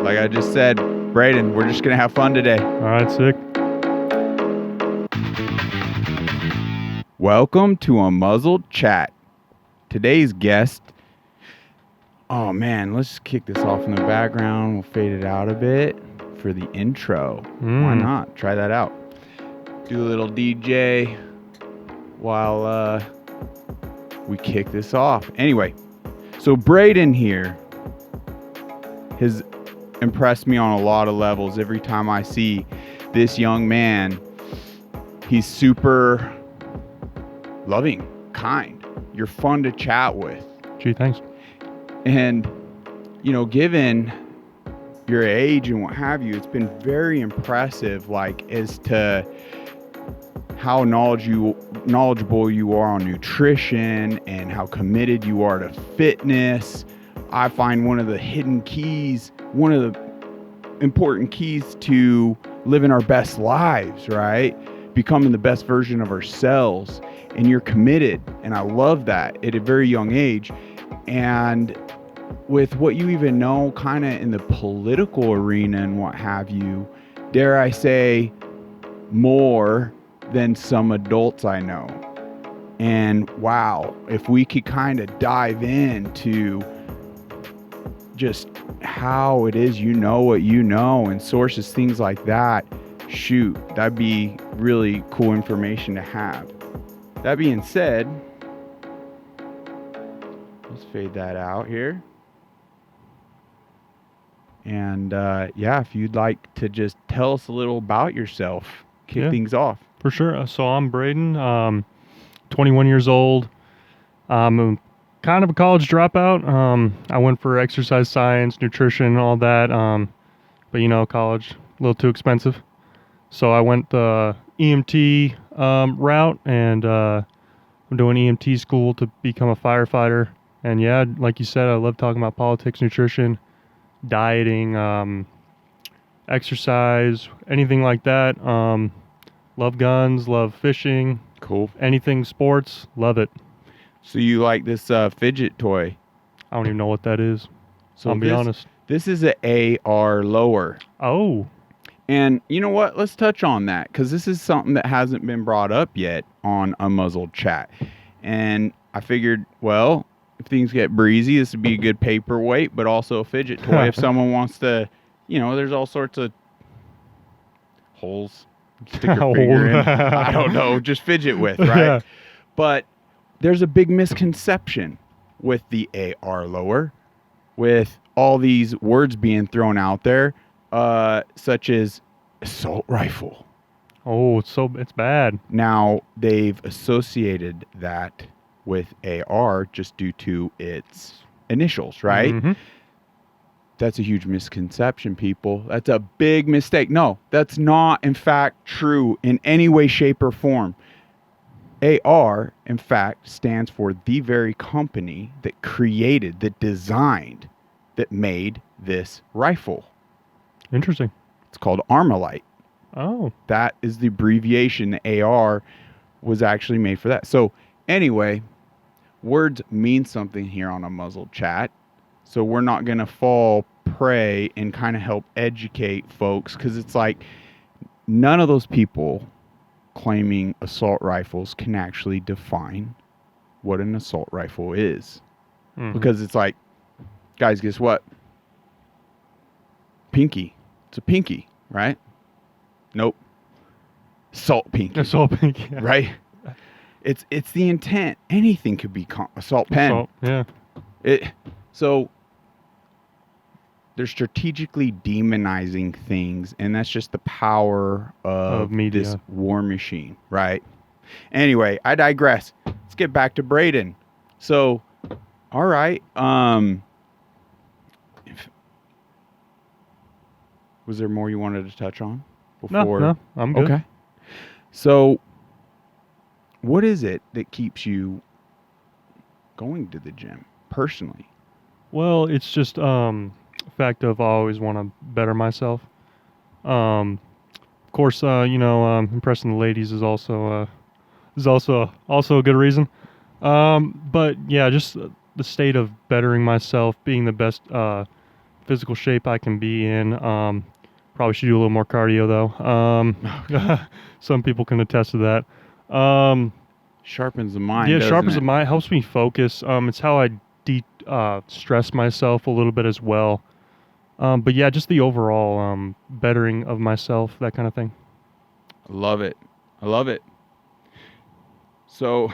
like I just said, Braeden, we're just going to have fun today. All right, sick. Welcome to a Muzzled Chat. Today's guest, oh man, let's just kick this off in the background. We'll fade it out a bit for the intro. Why not? Try that out. Do a little DJ while we kick this off. Anyway, so Braeden here has impressed me on a lot of levels. Every time I see this young man, he's super loving, kind. You're fun to chat with. Gee, thanks. And, you know, given your age and what have you, it's been very impressive, like, as to how knowledgeable you are on nutrition and how committed you are to fitness. I find one of the hidden keys, one of the important keys to living our best lives, right? Becoming the best version of ourselves. And you're committed. And I love that at a very young age. And with what you even know kind of in the political arena and what have you, dare I say, more than some adults I know. And wow, if we could kind of dive into just how it is you know what you know and sources, things like that, shoot, that'd be really cool information to have. That being said, let's fade that out here. And yeah, if you'd like to just tell us a little about yourself, kick things off. For sure. So I'm Braeden, 21 years old. I'm kind of a college dropout. I went for exercise science, nutrition, all that. But you know, college, a little too expensive. So I went the EMT route, and I'm doing EMT school to become a firefighter. And yeah, like you said, I love talking about politics, nutrition, dieting, exercise, anything like that. Love guns, love fishing. Cool. Anything sports, love it. So you like this fidget toy? I don't even know what that is. So I'll be honest. This is an AR lower. Oh. And you know what? Let's touch on that, because this is something that hasn't been brought up yet on a Muzzled Chat. And I figured, well, if things get breezy, this would be a good paperweight, but also a fidget toy if someone wants to, you know, there's all sorts of holes. Stick your finger in. I don't know, just fidget with, right? Yeah. But there's a big misconception with the AR lower, with all these words being thrown out there, such as assault rifle. Oh, it's bad. Now, they've associated that with AR just due to its initials, right? Mm-hmm. That's a huge misconception, people. That's a big mistake. No, that's not, in fact, true in any way, shape, or form. AR, in fact, stands for the very company that created, that designed, that made this rifle. Interesting. It's called Armalite. Oh. That is the abbreviation. The AR was actually made for that. So anyway, words mean something here on a Muzzled Chat. So we're not going to fall prey and kind of help educate folks, because it's like none of those people claiming assault rifles can actually define what an assault rifle is. Mm-hmm. Because it's like, guys, guess what? Pinky. It's a pinky, right? Nope. Assault pinky. Assault pinky. Yeah. Right? It's the intent. Anything could be assault pen. Assault, yeah. So they're strategically demonizing things, and that's just the power of media. This war machine, right? Anyway, I digress. Let's get back to Braeden. So, all right. Was there more you wanted to touch on before? No, I'm good. Okay. So, what is it that keeps you going to the gym personally? Well, it's just fact of I always want to better myself. Of course, impressing the ladies is also a good reason. But yeah, just the state of bettering myself, being the best physical shape I can be in. Probably should do a little more cardio though. Some people can attest to that. Sharpens the mind. Yeah, doesn't sharpens it? the mind, helps me focus. It's how I stress myself a little bit as well. But yeah, just the overall bettering of myself, that kind of thing. I love it. I love it. So,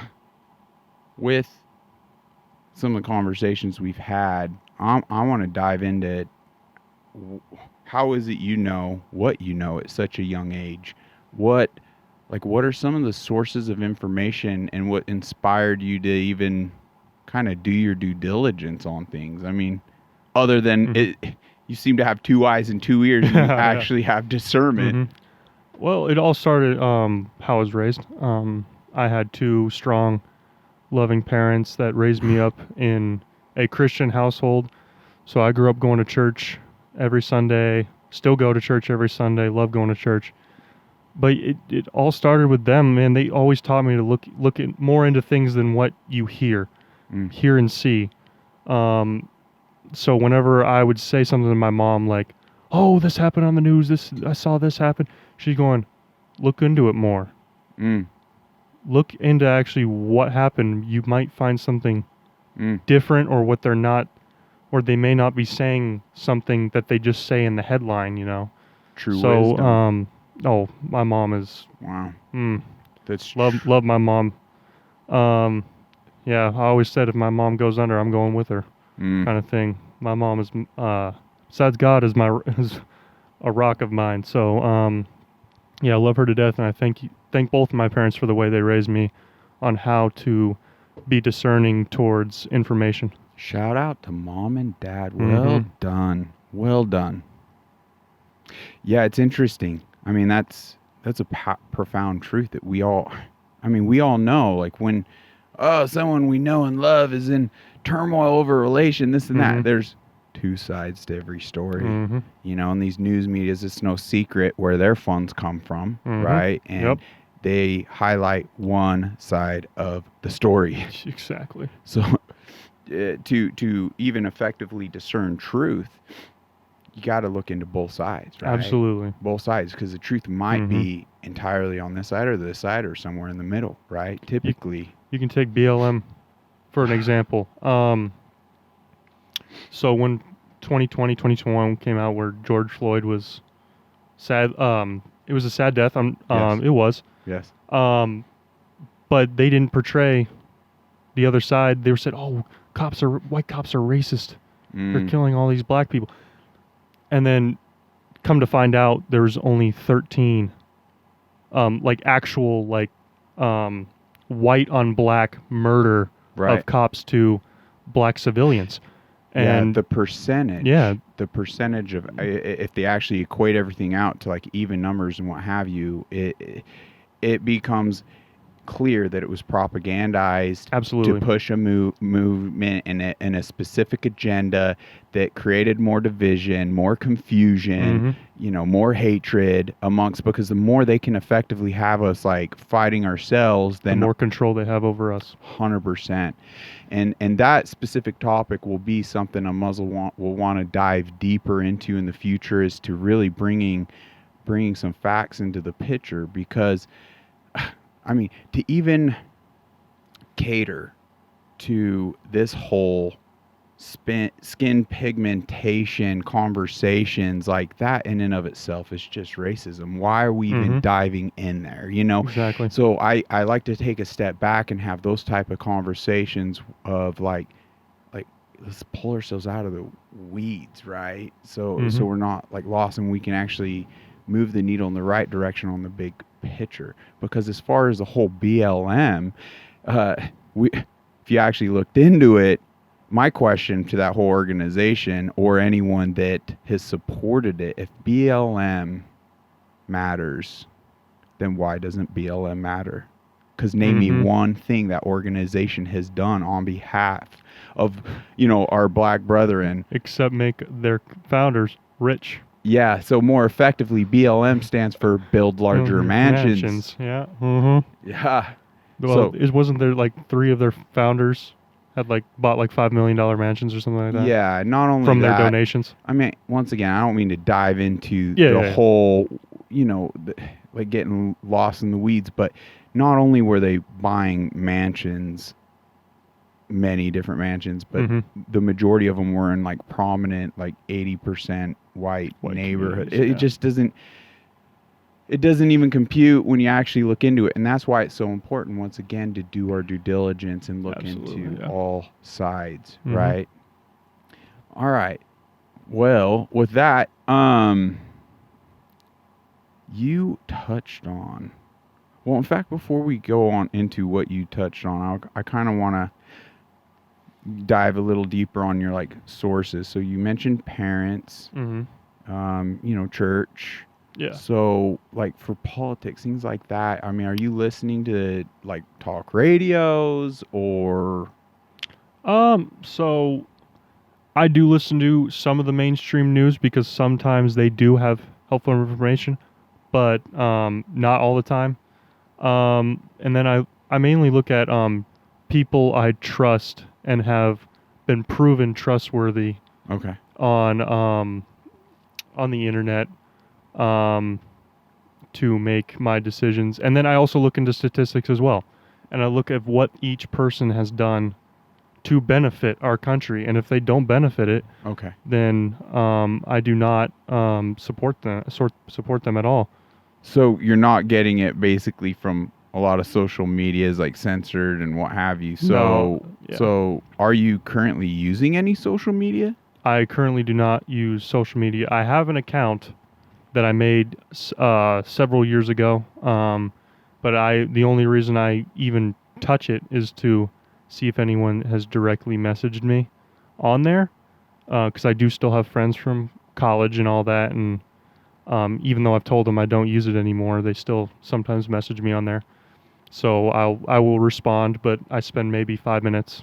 with some of the conversations we've had, I want to dive into how is it you know what you know at such a young age? What are some of the sources of information and what inspired you to even kind of do your due diligence on things? I mean, other than it, you seem to have two eyes and two ears and you actually have discernment. Well, it all started how I was raised. I had two strong, loving parents that raised me up in a Christian household. So I grew up going to church every Sunday, still go to church every Sunday, love going to church. But it all started with them, man. They always taught me to look at more into things than what you hear and see. So whenever I would say something to my mom like, "Oh, this happened on the news. I saw this happen," she's going, "Look into it more. Look into actually what happened. You might find something different, or what they're not, or they may not be saying something that they just say in the headline, you know." True wisdom. wisdom. My mom is Wow. That's love my mom. Yeah, I always said if my mom goes under, I'm going with her, kind of thing. My mom is besides God is is a rock of mine. So yeah, I love her to death, and I thank both of my parents for the way they raised me on how to be discerning towards information. Shout out to mom and dad. Well done. Well done. Yeah, it's interesting. I mean, that's a profound truth that we all know, like when someone we know and love is in turmoil over a relation, this and that. There's two sides to every story. You know, in these news medias, it's no secret where their funds come from, right? And they highlight one side of the story. Exactly. So to even effectively discern truth, you got to look into both sides, right? Absolutely. Both sides, because the truth might be entirely on this side or this side or somewhere in the middle, right? Typically. You can take BLM for an example. So when 2020, 2021 came out where George Floyd was sad, it was a sad death. Yes. It was. Yes. But they didn't portray the other side. They said, "Oh, white cops are racist. They're killing all these black people." And then come to find out there's only 13 actual white on black murder of cops to black civilians. And the percentage of, if they actually equate everything out to like even numbers and what have you, it becomes clear that it was propagandized to push a movement and a specific agenda that created more division, more confusion, more hatred amongst, because the more they can effectively have us like fighting ourselves, then the more control they have over us. 100%. And that specific topic will be something a muzzle will want to dive deeper into in the future, is to really bringing some facts into the picture, because I mean, to even cater to this whole skin pigmentation conversations, like that in and of itself is just racism. Why are we even diving in there, you know? Exactly. So I like to take a step back and have those type of conversations of like let's pull ourselves out of the weeds, right? So we're not like lost, and we can actually move the needle in the right direction on the big picture. Because as far as the whole BLM, if you actually looked into it, my question to that whole organization or anyone that has supported it, if BLM matters, then why doesn't BLM matter? Because name me one thing that organization has done on behalf of, our black brethren. Except make their founders rich. Yeah, so more effectively, BLM stands for Build Larger Mansions. Yeah. Yeah. Well, wasn't there like 3 of their founders had like bought like $5 million mansions or something like that. Yeah, not only From their that, donations. I mean, once again, I don't mean to dive into Yeah, the yeah, yeah. whole, like getting lost in the weeds, but not only were they buying mansions, many different mansions, but Mm-hmm. the majority of them were in like prominent, like 80% white neighborhood. communities, It yeah. just doesn't even compute when you actually look into it. And that's why it's so important, once again, to do our due diligence and look Absolutely, into yeah. all sides, Mhm. right? All right. Well, with that, you touched on. Well, in fact, before we go on into what you touched on, I kind of want to dive a little deeper on your like sources. So you mentioned parents, church. Yeah. So like for politics, things like that. I mean, are you listening to like talk radios or? So I do listen to some of the mainstream news because sometimes they do have helpful information, but not all the time. And then I mainly look at people I trust and have been proven trustworthy Okay. on the internet to make my decisions. And then I also look into statistics as well. And I look at what each person has done to benefit our country. And if they don't benefit it, Okay. then I do not support them at all. So you're not getting it basically from a lot of social media is like censored and what have you. No, So yeah. so are you currently using any social media? I currently do not use social media. I have an account that I made several years ago, but the only reason I even touch it is to see if anyone has directly messaged me on there, because I do still have friends from college and all that, and even though I've told them I don't use it anymore, they still sometimes message me on there. So I will respond, but I spend maybe 5 minutes,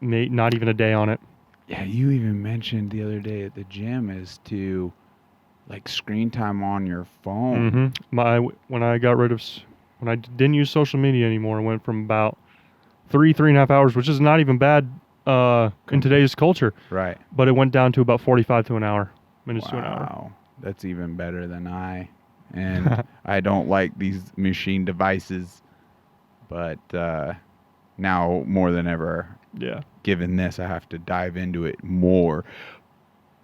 not even a day on it. Yeah, you even mentioned the other day at the gym is to like screen time on your phone. When I got rid of when I didn't use social media anymore, it went from about 3.5 hours, which is not even bad in today's culture. Right. But it went down to about 45 to an hour, minutes to an hour. Wow. That's even better than and I don't like these machine devices, but now more than ever, Yeah. given this, I have to dive into it more.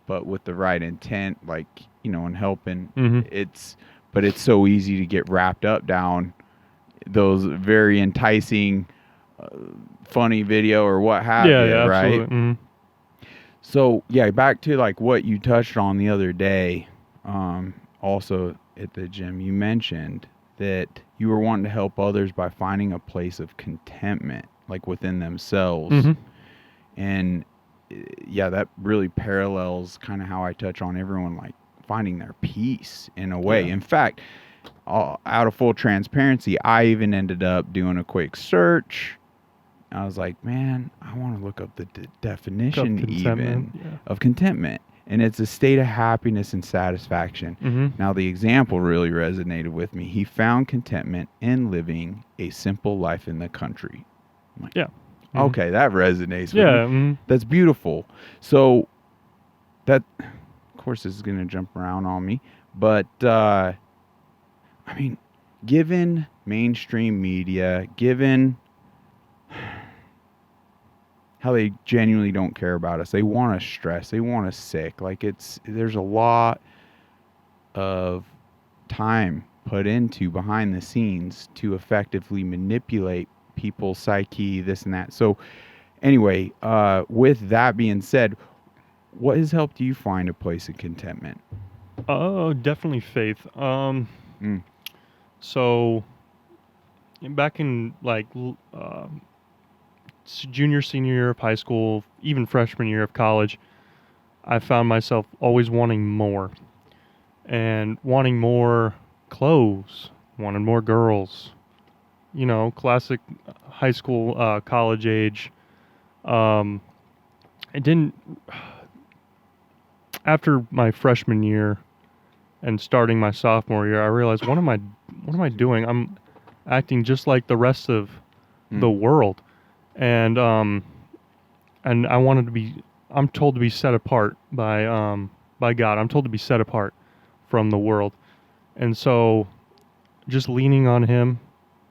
But with the right intent, like, and helping, but it's so easy to get wrapped up down those very enticing, funny video or what have you, right? Absolutely. So yeah, back to like what you touched on the other day, also at the gym, you mentioned that you were wanting to help others by finding a place of contentment, like within themselves. And yeah, that really parallels kind of how I touch on everyone, like finding their peace in a way. Yeah. In fact, out of full transparency, I even ended up doing a quick search. I was like, man, I want to look up the definition of contentment. And it's a state of happiness and satisfaction. Now, the example really resonated with me. He found contentment in living a simple life in the country. I'm like, Yeah. Okay, that resonates with me. That's beautiful. So that, of course, this is going to jump around on me. But, I mean, given mainstream media, given how they genuinely don't care about us, they want us stressed, they want us sick. Like there's a lot of time put into behind the scenes to effectively manipulate people's psyche, this and that. So anyway, with that being said, what has helped you find a place of contentment? Oh, definitely faith. So back in like junior, senior year of high school, even freshman year of college, I found myself always wanting more and wanting more clothes, wanting more girls, classic high school, college age. It didn't, after my freshman year and starting my sophomore year, I realized, what am I doing? I'm acting just like the rest of the world. and I wanted to be. I'm told to be set apart by God. I'm told to be set apart from the world, and so just leaning on Him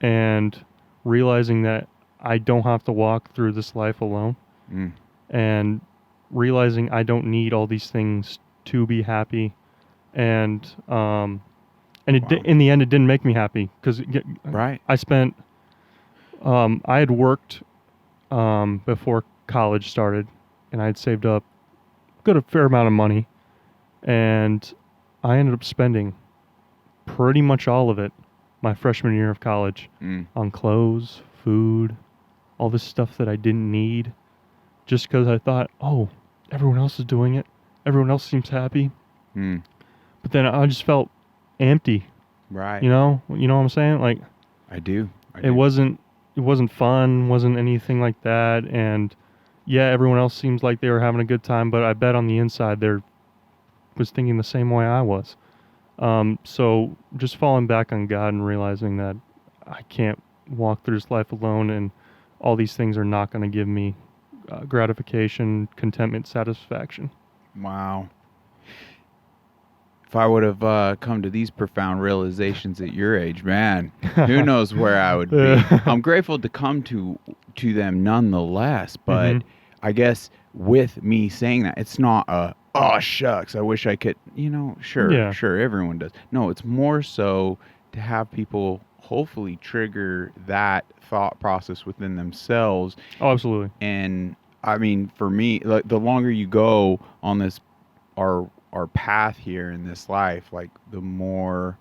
and realizing that I don't have to walk through this life alone, Mm. and realizing I don't need all these things to be happy, and Wow. in the end it didn't make me happy because Right. I spent I had worked before college started, and I had saved up a fair amount of money, and I ended up spending pretty much all of it my freshman year of college Mm. on clothes, food, all this stuff that I didn't need, just because I thought, oh, everyone else is doing it, everyone else seems happy, Mm. but then I just felt empty. Right. You know what I'm saying? Like I do. it wasn't fun, wasn't anything like that, and yeah, everyone else seems like they were having a good time, but I bet on the inside they was thinking the same way I was. So just falling back on God and realizing that I can't walk through this life alone, and all these things are not going to give me gratification, contentment, satisfaction. Wow. If I would have come to these profound realizations at your age, man, who knows where I would be. I'm grateful to come to them nonetheless, but Mhm. I guess with me saying that, it's not a oh shucks, I wish I could, sure, Yeah. sure, everyone does. No, it's more so to have people hopefully trigger that thought process within themselves. Oh, absolutely. And I mean, for me, like the longer you go on this our path here in this life, like the more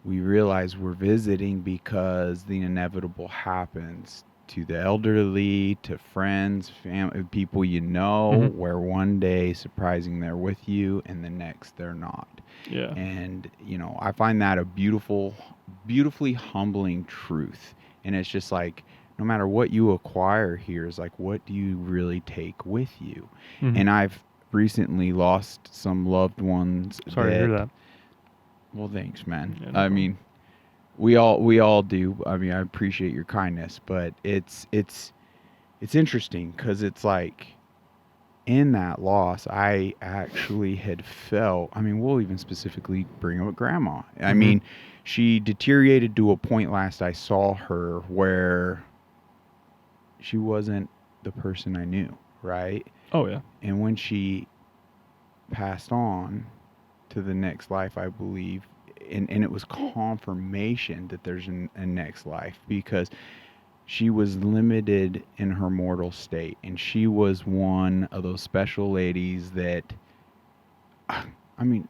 we realize we're visiting because the inevitable happens to the elderly, to friends, family, people Mhm. where one day surprising they're with you and the next they're not. Yeah. And I find that a beautifully humbling truth. And it's just like no matter what you acquire here is like, what do you really take with you? Mhm. And I've recently lost some loved ones Sorry to hear that. well, thanks, man. Yeah, no I problem. mean, we all do. I mean, I appreciate your kindness, but it's interesting because it's like in that loss, I actually had felt. I mean, we'll even specifically bring up grandma. I Mhm. mean, she deteriorated to a point last I saw her where she wasn't the person I knew, right? Oh yeah. And when she passed on to the next life, I believe, and it was confirmation that there's a next life because she was limited in her mortal state, and she was one of those special ladies that, I mean,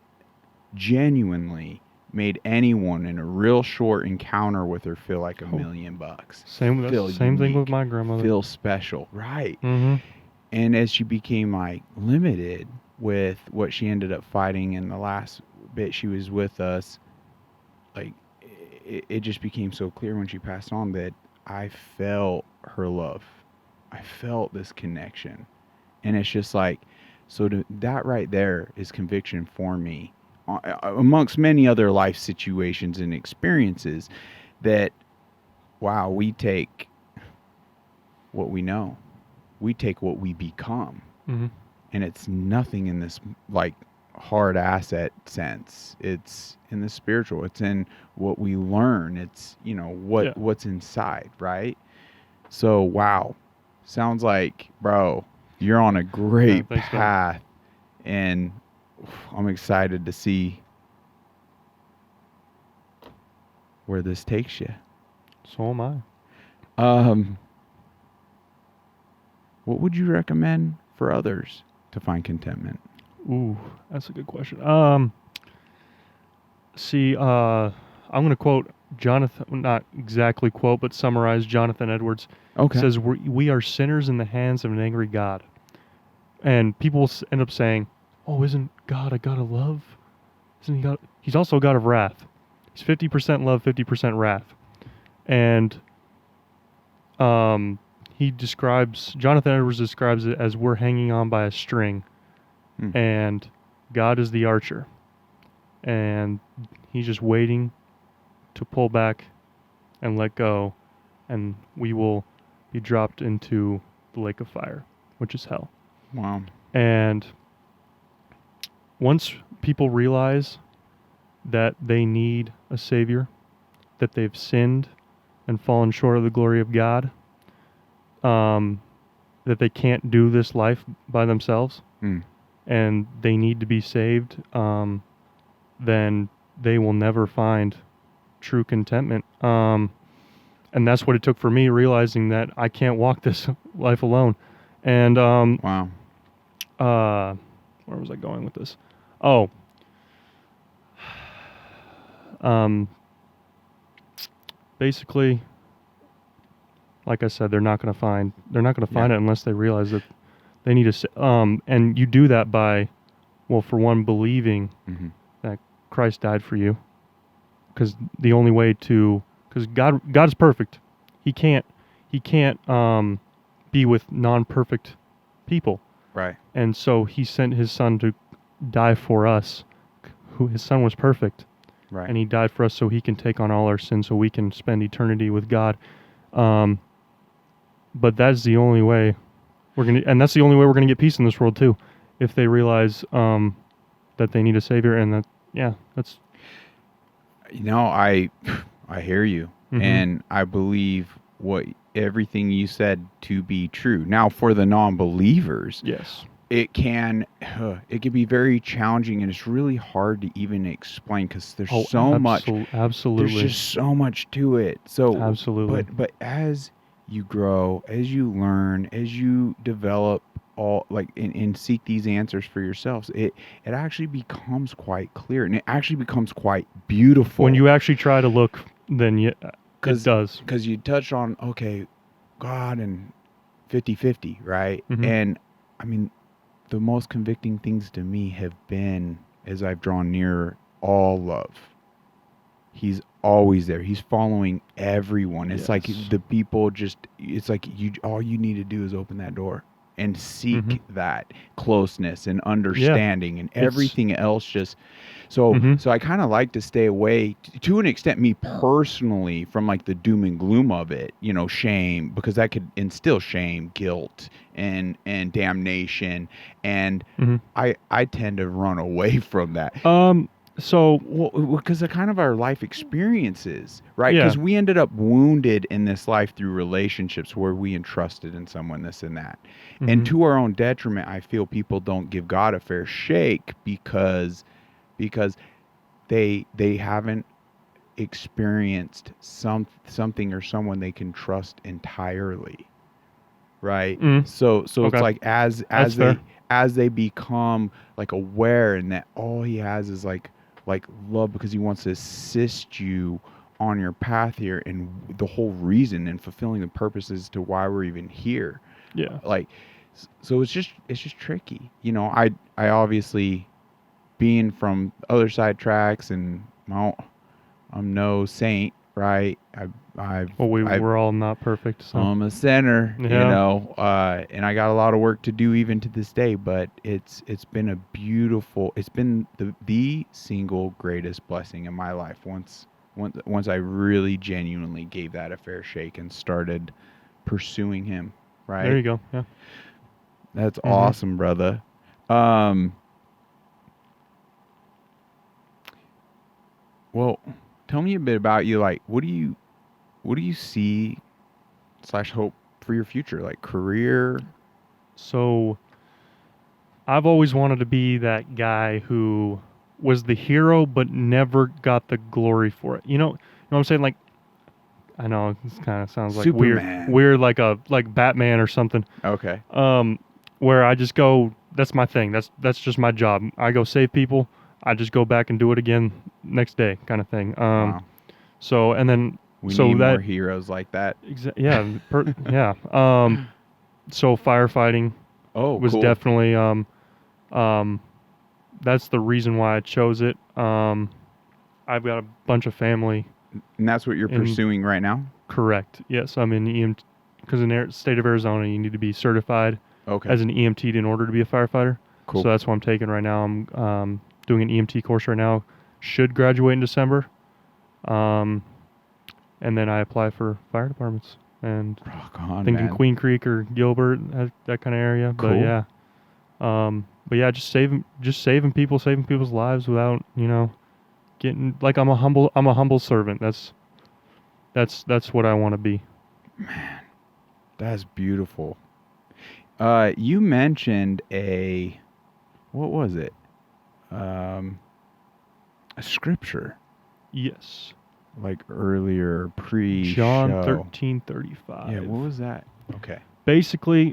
genuinely made anyone in a real short encounter with her feel like $1,000,000. Feel Same thing with unique, my grandmother. feel special, right? Mhm. And as she became like limited with what she ended up fighting in the last bit she was with us, like it just became so clear when she passed on that I felt her love. I felt this connection. And it's just like, that right there is conviction for me, amongst many other life situations and experiences, that, wow, we take what we know, we take what we become, Mhm. and it's nothing in this like hard asset sense. It's in the spiritual. It's in what we learn. It's Yeah. what's inside, right? So wow, sounds like, bro, you're on a Yeah. great Thanks, man. path, and I'm excited to see where this takes you. So am I. Um, what would you recommend for others to find contentment? Ooh, that's a good question. See, I'm gonna quote Jonathan, not exactly quote, but summarize Jonathan Edwards. Okay. Says we are sinners in the hands of an angry God, and people end up saying, "Oh, isn't God a God of love? Isn't he God? He's also a God of wrath. He's 50% love, 50% wrath." And um, Jonathan Edwards describes it as we're hanging on by a string, Hmm. and God is the archer, and he's just waiting to pull back and let go, and we will be dropped into the lake of fire, which is hell. Wow. And once people realize that they need a savior, that they've sinned and fallen short of the glory of God, that they can't do this life by themselves, and they need to be saved, then they will never find true contentment. And that's what it took for me, realizing that I can't walk this life alone. And Wow. where was I going with this? Oh, basically, like I said, they're not going to find it unless they realize that they need to. And you do that by, well, for one, believing that Christ died for you, because the only way to, because God is perfect. He can't be with non-perfect people. Right. And so he sent his son to die for us. His son was perfect. Right. And he died for us so he can take on all our sins so we can spend eternity with God. But that's the only way that's the only way we're gonna get peace in this world too, if they realize that they need a savior, and that's. I hear you, and I believe everything you said to be true. Now, for the non-believers, yes, it can be very challenging, and it's really hard to even explain because there's so much. Absolutely, there's just so much to it. So absolutely, but as you grow, as you learn, as you develop and seek these answers for yourselves, it actually becomes quite clear, and it actually becomes quite beautiful when you actually try to look. Then it does, because you touched on God and 50-50, right? And I mean, the most convicting things to me have been, as I've drawn nearer, all love. He's always there. He's following everyone. It's like the people it's like all you need to do is open that door and seek that closeness and understanding, and everything else just so I kind of like to stay away to an extent, me personally, from like the doom and gloom of it, shame, because that could instill shame, guilt, and damnation, and I tend to run away from that. So, because of kind of our life experiences, right? Because we ended up wounded in this life through relationships where we entrusted in someone, this and that. And to our own detriment, I feel people don't give God a fair shake because they haven't experienced something or someone they can trust entirely, right? So it's like as they become like aware, and that all he has is like love, because he wants to assist you on your path here, and the whole reason and fulfilling the purposes to why we're even here. So it's just tricky, I obviously, being from other side tracks, and I'm no saint, right? we're all not perfect, so I'm a sinner, and I got a lot of work to do even to this day, but it's been the single greatest blessing in my life once I really genuinely gave that a fair shake and started pursuing him, right? There you go. Yeah. That's awesome, brother. Well, tell me a bit about you. Like, what do you see / hope for your future, like career? So I've always wanted to be that guy who was the hero but never got the glory for it. You know what I'm saying? Like, I know this kind of sounds like Superman. weird like Batman or something. Okay. Where I just go, that's my thing. That's just my job. I go save people. I just go back and do it again next day, kind of thing. Wow. So, and then we need more heroes like that. Yeah. So firefighting was cool. definitely that's the reason why I chose it. I've got a bunch of family. And that's what you're pursuing right now? Correct. Yes, I'm in EMT, because in the state of Arizona, you need to be certified as an EMT in order to be a firefighter. Cool. So that's what I'm taking right now. I'm doing an EMT course right now. Should graduate in December. And then I apply for fire departments. and Rock on, thinking man. Queen Creek or Gilbert, that kind of area. But Cool. yeah, just saving people's lives without, getting like I'm a humble servant. That's what I want to be. Man, that's beautiful. You mentioned what was it? A scripture, Yes. like earlier John pre-show. 13:35. Yeah, what was that? Okay. Basically,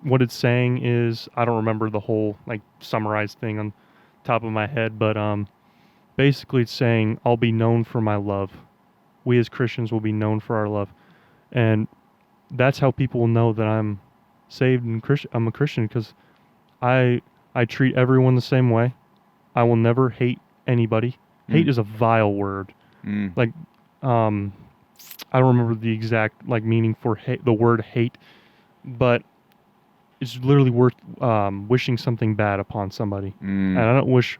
what it's saying is, I don't remember the whole like summarized thing on top of my head, but basically it's saying I'll be known for my love. We as Christians will be known for our love, and that's how people will know that I'm saved and Christian. I'm a Christian because I I treat everyone the same way. I will never hate anybody. Hate is a vile word. Mm. Like, I don't remember the exact like meaning for hate, the word hate, but it's literally worth wishing something bad upon somebody. And I don't wish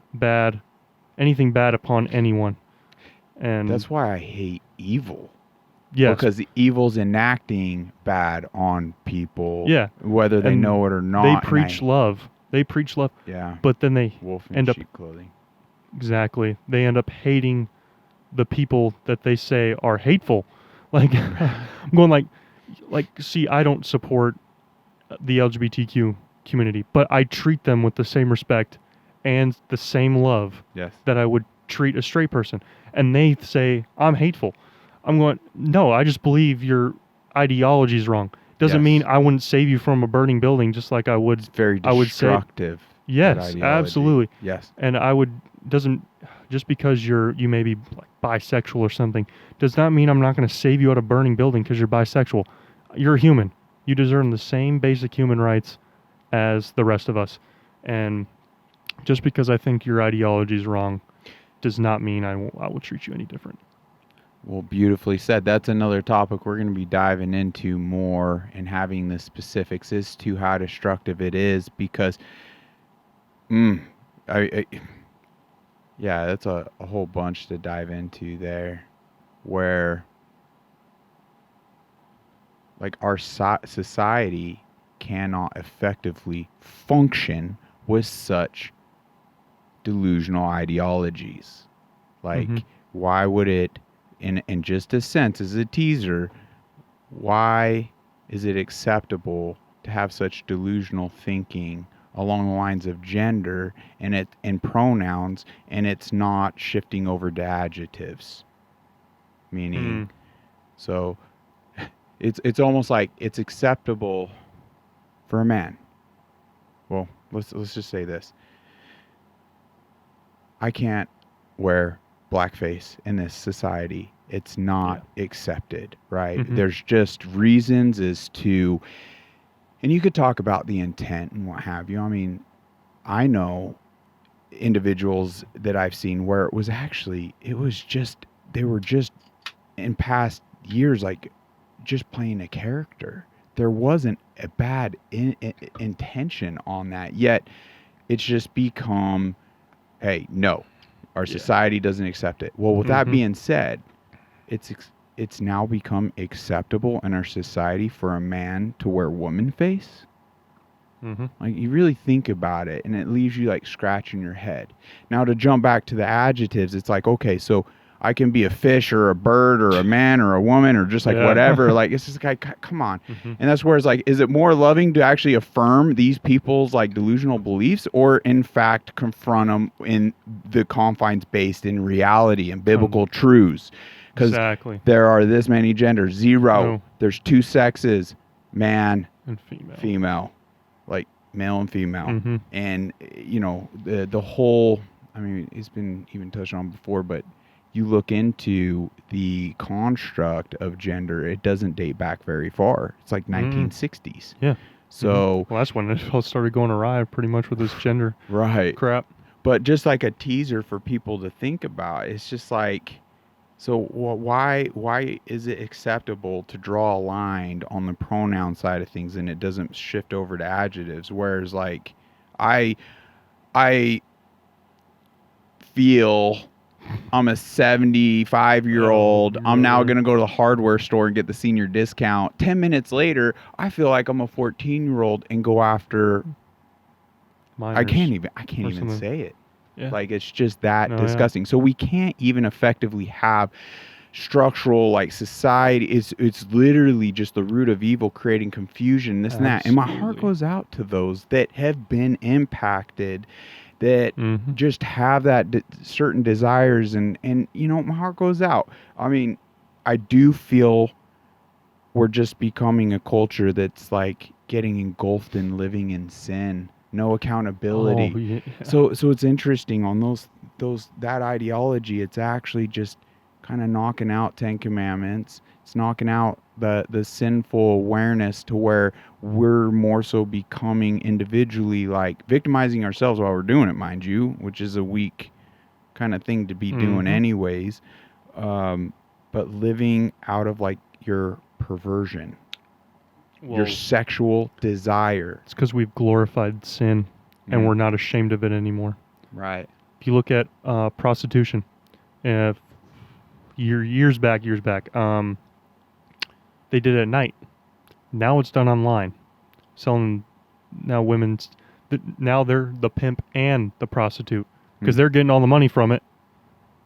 anything bad upon anyone. And That's why I hate evil. yes, Because the evil's enacting bad on people, yeah, whether they and know it or not. they preach love. They preach love. Yeah. But then they Wolf in end up sheep clothing. exactly. They end up hating the people that they say are hateful. Like I'm going like see, I don't support the LGBTQ community, but I treat them with the same respect and the same love Yes. that I would treat a straight person. And they say I'm hateful. I'm going, no, I just believe your ideology is wrong. Doesn't Yes. mean I wouldn't save you from a burning building, just like I would. It's very I would say, destructive. that yes, ideology. absolutely. Yes. And I would doesn't just because you may be like bisexual or something does not mean I'm not going to save you out of a burning building because you're bisexual. You're a human. You deserve the same basic human rights as the rest of us. And just because I think your ideology is wrong does not mean I will treat you any different. Well, beautifully said. That's another topic we're going to be diving into more and having the specifics as to how destructive it is because, yeah, that's a whole bunch to dive into there where, like, our society cannot effectively function with such delusional ideologies. Like, why would it, in just a sense, as a teaser, why is it acceptable to have such delusional thinking along the lines of gender and pronouns, and it's not shifting over to adjectives? Meaning, so it's almost like it's acceptable for a man. Well, let's just say this. I can't wear blackface in this society. It's not accepted, right? There's just reasons as to, and you could talk about the intent and what have you. I mean, I know individuals that I've seen where it was just, they were just in past years, like just playing a character. There wasn't a bad intention on that, yet it's just become, hey, no, our society doesn't accept it. Well, with that being said, it's now become acceptable in our society for a man to wear woman face. Like, you really think about it, and it leaves you like scratching your head. Now, to jump back to the adjectives, it's like, okay, so I can be a fish or a bird or a man or a woman or just like whatever. Like, it's just like, come on. And that's where it's like, is it more loving to actually affirm these people's like delusional beliefs, or in fact confront them in the confines based in reality and biblical truths? Because there are this many genders. Zero. No. There's two sexes, man and female. Like male and female. And, you know, the whole, I mean, it's been even touched on before, but you look into the construct of gender, it doesn't date back very far. It's like 1960s. Yeah. So well, that's when it all started going awry pretty much with this gender crap. But just like a teaser for people to think about, it's just like, so why is it acceptable to draw a line on the pronoun side of things and it doesn't shift over to adjectives? Whereas like I feel I'm a 75-year-old. I'm now Lord. going to go to the hardware store and get the senior discount. 10 minutes later, I feel like I'm a 14-year-old and go after I can't even say it. Yeah. Like, it's just that No, disgusting. So we can't even effectively have structural, like, society. It's literally just the root of evil, creating confusion, this and that. And my heart Absolutely. goes out to those that have been impacted, that Mm-hmm. just have that certain desires, and my heart goes out. I mean, I do feel we're just becoming a culture that's like getting engulfed in living in sin, no accountability. Oh, yeah. So it's interesting on that ideology. It's actually just kind of knocking out 10 commandments. It's knocking out the sinful awareness to where we're more so becoming individually, like victimizing ourselves while we're doing it, mind you, which is a weak kind of thing to be doing Mm-hmm. anyways. But living out of like your perversion, your Well, sexual desire. it's because we've glorified sin, and Mm. we're not ashamed of it anymore. Right. If you look at prostitution, if years back, they did it at night. Now it's done online, selling now now they're the pimp and the prostitute because Mm. they're getting all the money from it,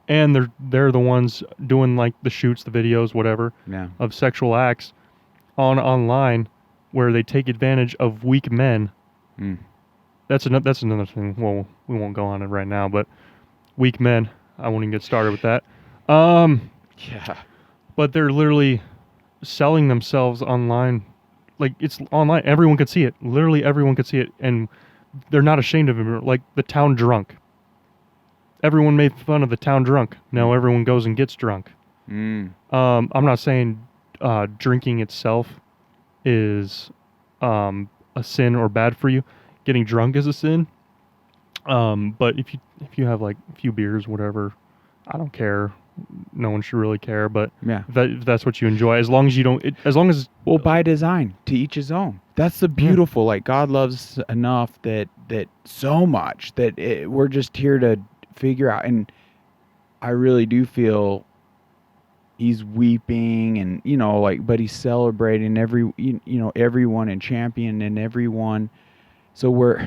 and they're the ones doing like the shoots, the videos, whatever Yeah. of sexual acts online, where they take advantage of weak men. Mm. That's another thing. Well, we won't go on it right now, but weak men. I won't even get started with that. Yeah. But they're literally selling themselves online. Like, it's online. Everyone could see it. Literally everyone could see it. And they're not ashamed of it. Like the town drunk. Everyone made fun of the town drunk. Now everyone goes and gets drunk. Mm. I'm not saying drinking itself is a sin or bad for you. Getting drunk is a sin. But if you have like a few beers, whatever, I don't care. No one should really care. But Yeah. if that's what you enjoy, as long as you don't, as long as Well, by design, to each his own. That's the beautiful. Like, God loves us enough that so much that we're just here to figure out. And I really do feel he's weeping, and like, but he's celebrating everyone and championing everyone. So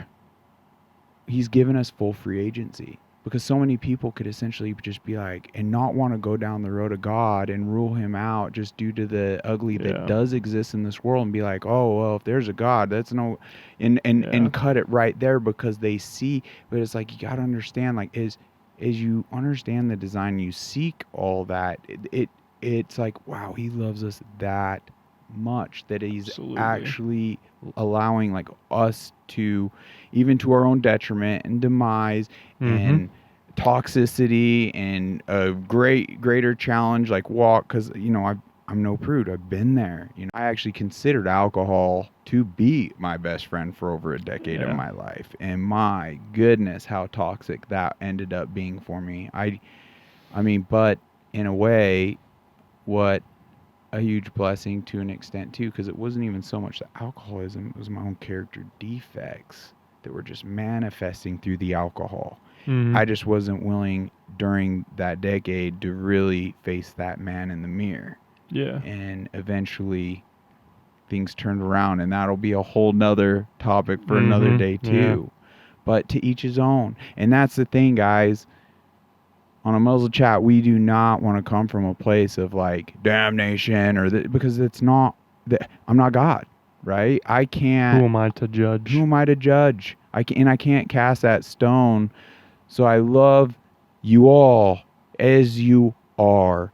he's given us full free agency, because so many people could essentially just be like, and not want to go down the road of God and rule him out just due to the ugly that does exist in this world, and be like, oh, well, if there's a God, that's no, and cut it right there, because they see. But it's like, you got to understand, like, as you understand the design, you seek all that, it's like, wow, he loves us that much that he's Absolutely. actually allowing, like, us to, even to our own detriment and demise, and toxicity, and a greater challenge, like walk, because I'm no prude. I've been there. I actually considered alcohol to be my best friend for over a decade of my life, and my goodness, how toxic that ended up being for me. I mean, but in a way, what a huge blessing to an extent too, because it wasn't even so much the alcoholism, it was my own character defects that were just manifesting through the alcohol. I just wasn't willing during that decade to really face that man in the mirror. Yeah. And eventually things turned around, and that'll be a whole nother topic for another day too. But to each his own. And that's the thing, guys. On a muzzle chat, we do not want to come from a place of like damnation, because it's not that. I'm not God, right? I can't. Who am I to judge? Who am I to judge? I can't cast that stone. So I love you all as you are.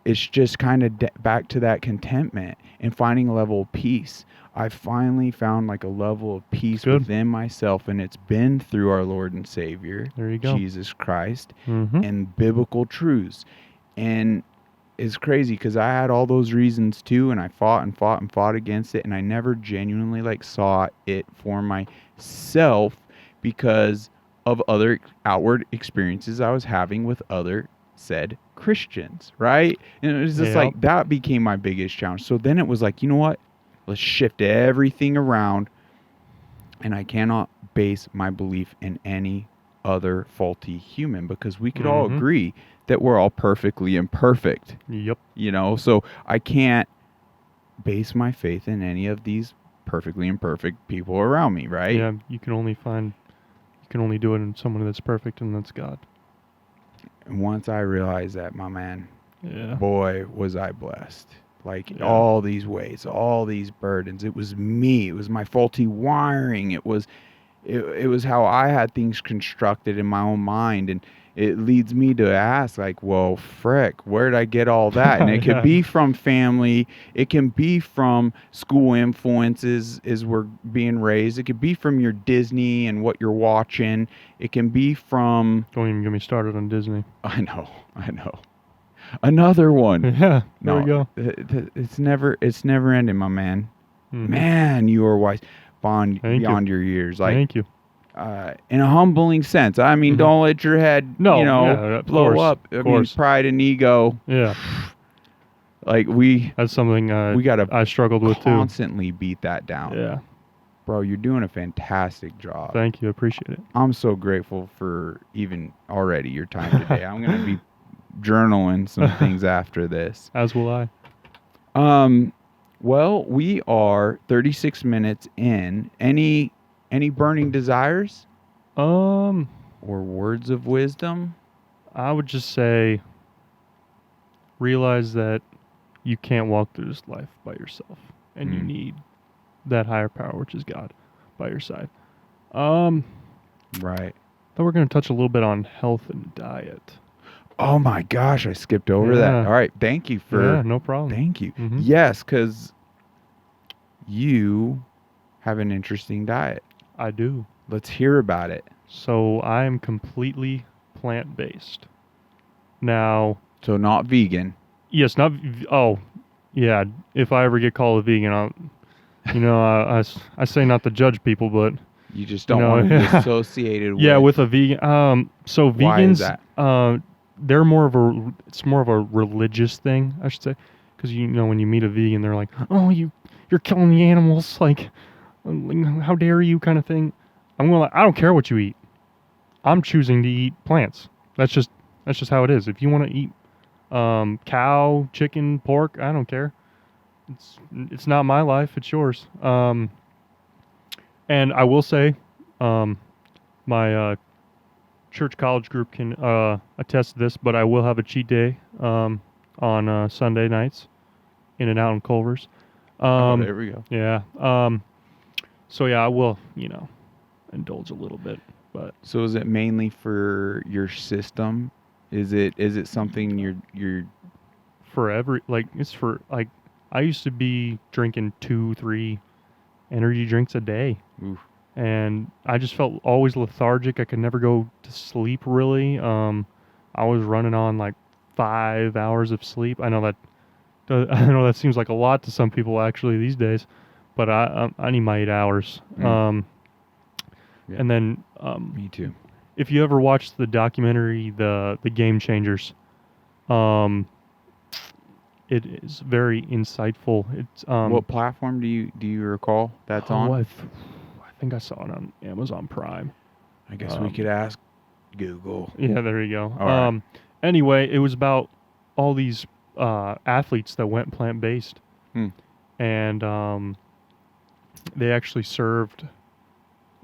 It's just kind of back to that contentment and finding a level of peace. I finally found like a level of peace within myself, and it's been through our Lord and Savior, There you go. Jesus Christ, and biblical truths. And it's crazy because I had all those reasons too, and I fought and fought and fought against it, and I never genuinely like saw it for myself because of other outward experiences I was having with other said Christians, right? And it was just like, that became my biggest challenge. So then it was like, you know what? Let's shift everything around, and I cannot base my belief in any other faulty human, because we could all Mm-hmm. agree that we're all perfectly imperfect, Yep. so I can't base my faith in any of these perfectly imperfect people around me, right? Yeah, you can only do it in someone that's perfect, and that's God. And once I realized that, my man, Yeah. boy, was I blessed. Like Yeah. all these weights, all these burdens. It was me. It was my faulty wiring. It was how I had things constructed in my own mind, and it leads me to ask, like, well, frick, where did I get all that? And it could Yeah. be from family, it can be from school influences as we're being raised, it could be from your Disney and what you're watching, it can be from Don't even get me started on Disney. I know, another one. Yeah. There we No, go. it's never ending, my man. Mm-hmm. Man, you are wise Thank you. beyond your years. Like, Thank you. in a humbling sense. I mean, Mhm. don't let your head, No, yeah, of blow course, up. of I mean, course. pride and ego. Yeah, Like we that's something gotta I struggled with too. constantly beat that down. Yeah. Bro, you're doing a fantastic job. Thank you. Appreciate it. I'm so grateful for even already your time today. I'm gonna be journaling some things after this. As will I. Well, we are 36 minutes in. Any burning desires Um, or words of wisdom? I would just say realize that you can't walk through this life by yourself, and you Mm. need that higher power, which is God, by your side. Then Right. we're gonna touch a little bit on health and diet. Oh my gosh, I skipped over that. Yeah. All right, thank you Yeah, no problem. Thank you. Mhm. Yes, because you have an interesting diet. I do. Let's hear about it. So I am completely plant-based. Now, So not vegan. yes, not. Oh, yeah. If I ever get called a vegan, I say not to judge people, but You just don't want to be associated with. yeah, with a vegan. So Why is vegans, that? they're it's more of a religious thing, I should say, because when you meet a vegan, they're like, oh, you're killing the animals, like how dare you, kind of thing. I don't care what you eat. I'm choosing to eat plants. That's just how it is. If you want to eat cow, chicken, pork, I don't care. It's not my life. It's yours. And I will say, my church college group can attest to this, but I will have a cheat day on Sunday nights, in and out in Culver's. There we go. Yeah. So yeah, I will indulge a little bit, but So is it mainly for your system? Is it something you're for it's for like I used to be drinking 2-3 energy drinks a day. Oof. And I just felt always lethargic. I could never go to sleep really. I was running on like 5 hours of sleep. I know that seems like a lot to some people actually these days, but I need my 8 hours. Mm. Yeah. And then Me too. if you ever watched the documentary the Game Changers, it is very insightful. It's What platform do you recall that's on? I think I saw it on Amazon Prime. I guess we could ask Google. Yeah, there you go. All right. Anyway, it was about all these athletes that went plant-based. Hmm. And they actually served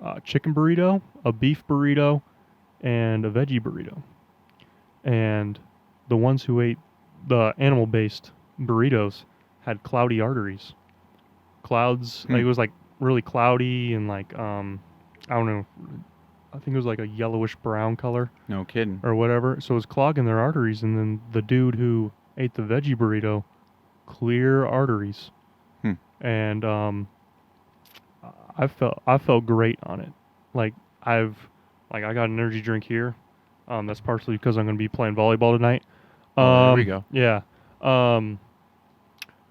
a chicken burrito, a beef burrito, and a veggie burrito. And the ones who ate the animal-based burritos had cloudy arteries. Clouds, like it was like really cloudy and like I don't know, I think it was like a yellowish brown color No kidding. or whatever. So it was clogging their arteries, and then the dude who ate the veggie burrito, clear arteries. And I felt great on it. Like I got an energy drink here. That's partially because I'm going to be playing volleyball tonight. There we go. Yeah.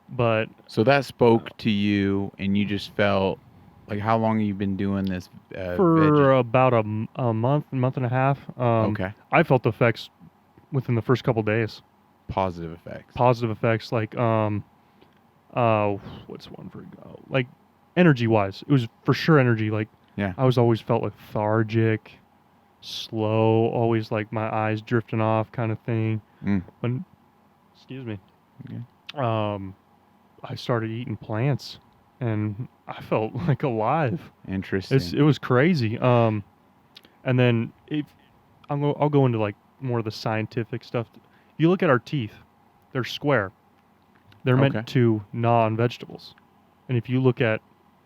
But So that spoke to you, and you just felt like, how long have you been doing this? for about a month and a half. Okay. I felt the effects within the first couple days. Positive effects. Positive effects, like what's one for like energy wise? It was for sure energy. Like Yeah. I was always felt lethargic, slow, always like my eyes drifting off kind of thing. Mm. When, excuse me, Okay. I started eating plants, and I felt like alive. Interesting. It was crazy. And then if I'll go into like more of the scientific stuff. You look at our teeth; they're square. They're Okay. meant to gnaw on vegetables. And if you look at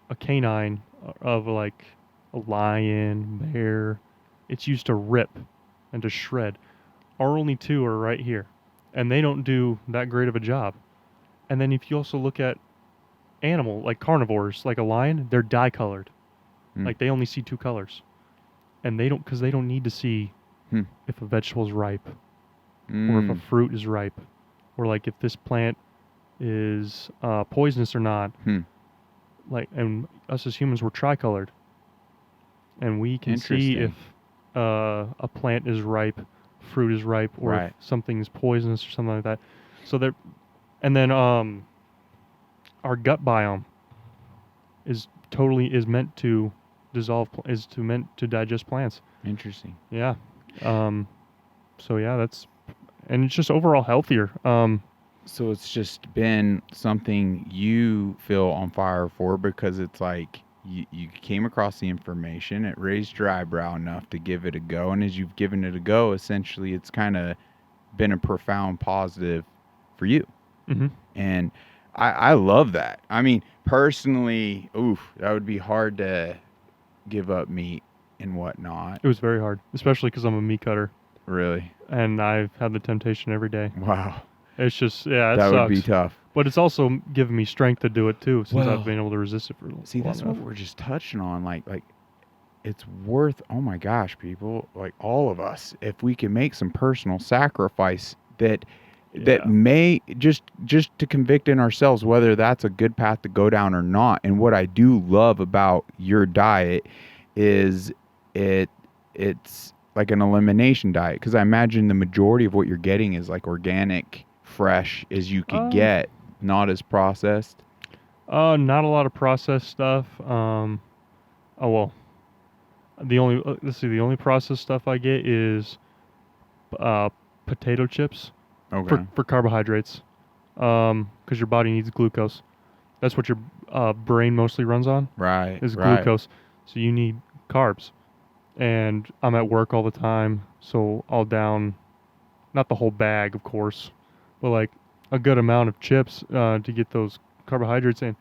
a canine of like a lion, bear, it's used to rip and to shred. Our only two are right here, and they don't do that great of a job. And then if you also look at animal like carnivores, like a lion, they're dye colored. Mm. Like they only see two colors, and they don't because they don't need to see Hmm. if a vegetable is ripe or if a Mm. fruit is ripe, or like if this plant is poisonous or not. Hmm. Like, and us as humans, we're tricolored, and we can see Interesting. if a plant is ripe, fruit is ripe, or if Right. something is poisonous or something like that. So there, and then our gut biome is meant to meant to digest plants. Interesting. Yeah. Um, so yeah, and it's just overall healthier. So it's just been something you feel on fire for because it's like you came across the information, it raised your eyebrow enough to give it a go, and as you've given it a go, essentially it's kind of been a profound positive for you. Mm-hmm. And I love that. I mean, personally, that would be hard to give up meat and whatnot. It was very hard, especially because I'm a meat cutter, Really. and I've had the temptation every day. Wow. It's just, yeah, it That would be sucks. tough. But it's also given me strength to do it too, since Well, I've been able to resist it for See, long that's enough. what we're just touching on. Like it's worth, oh my gosh, people, like all of us, if we can make some personal sacrifice that Yeah. may just to convict in ourselves whether that's a good path to go down or not. And what I do love about your diet is it's like an elimination diet, because I imagine the majority of what you're getting is like organic, fresh as you could get, not as processed. Not a lot of processed stuff. Oh well, let's see, the only processed stuff I get is uh potato chips Okay. for carbohydrates. Because your body needs glucose. That's what your brain mostly runs on Right. is Right. glucose. So you need carbs. And I'm at work all the time, so I'll down not the whole bag, of course, but like a good amount of chips to get those carbohydrates in.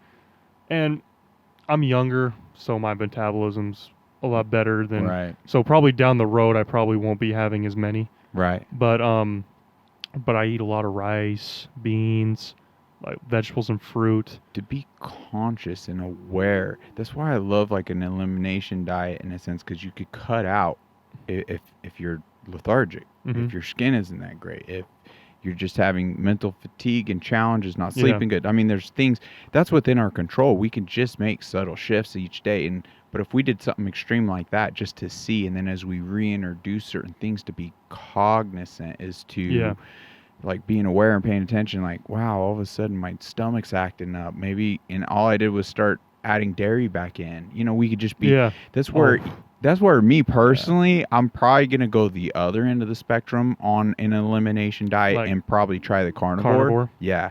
And I'm younger, so my metabolism's a lot better than. Right. So probably down the road, I probably won't be having as many. Right. But I eat a lot of rice, beans, like vegetables and fruit. To be conscious and aware. That's why I love like an elimination diet in a sense, because you could cut out if you're lethargic, Mm-hmm. if your skin isn't that great, if you're just having mental fatigue and challenges, not sleeping good. I mean, there's things that's within our control. We can just make subtle shifts each day. But if we did something extreme like that just to see, and then as we reintroduce certain things to be cognizant as to Yeah. like being aware and paying attention, like, wow, all of a sudden my stomach's acting up. Maybe, and all I did was start adding dairy back in. We could just be, Yeah. that's where me personally, I'm probably going to go the other end of the spectrum on an elimination diet Like and probably try the carnivore. carnivore? Yeah.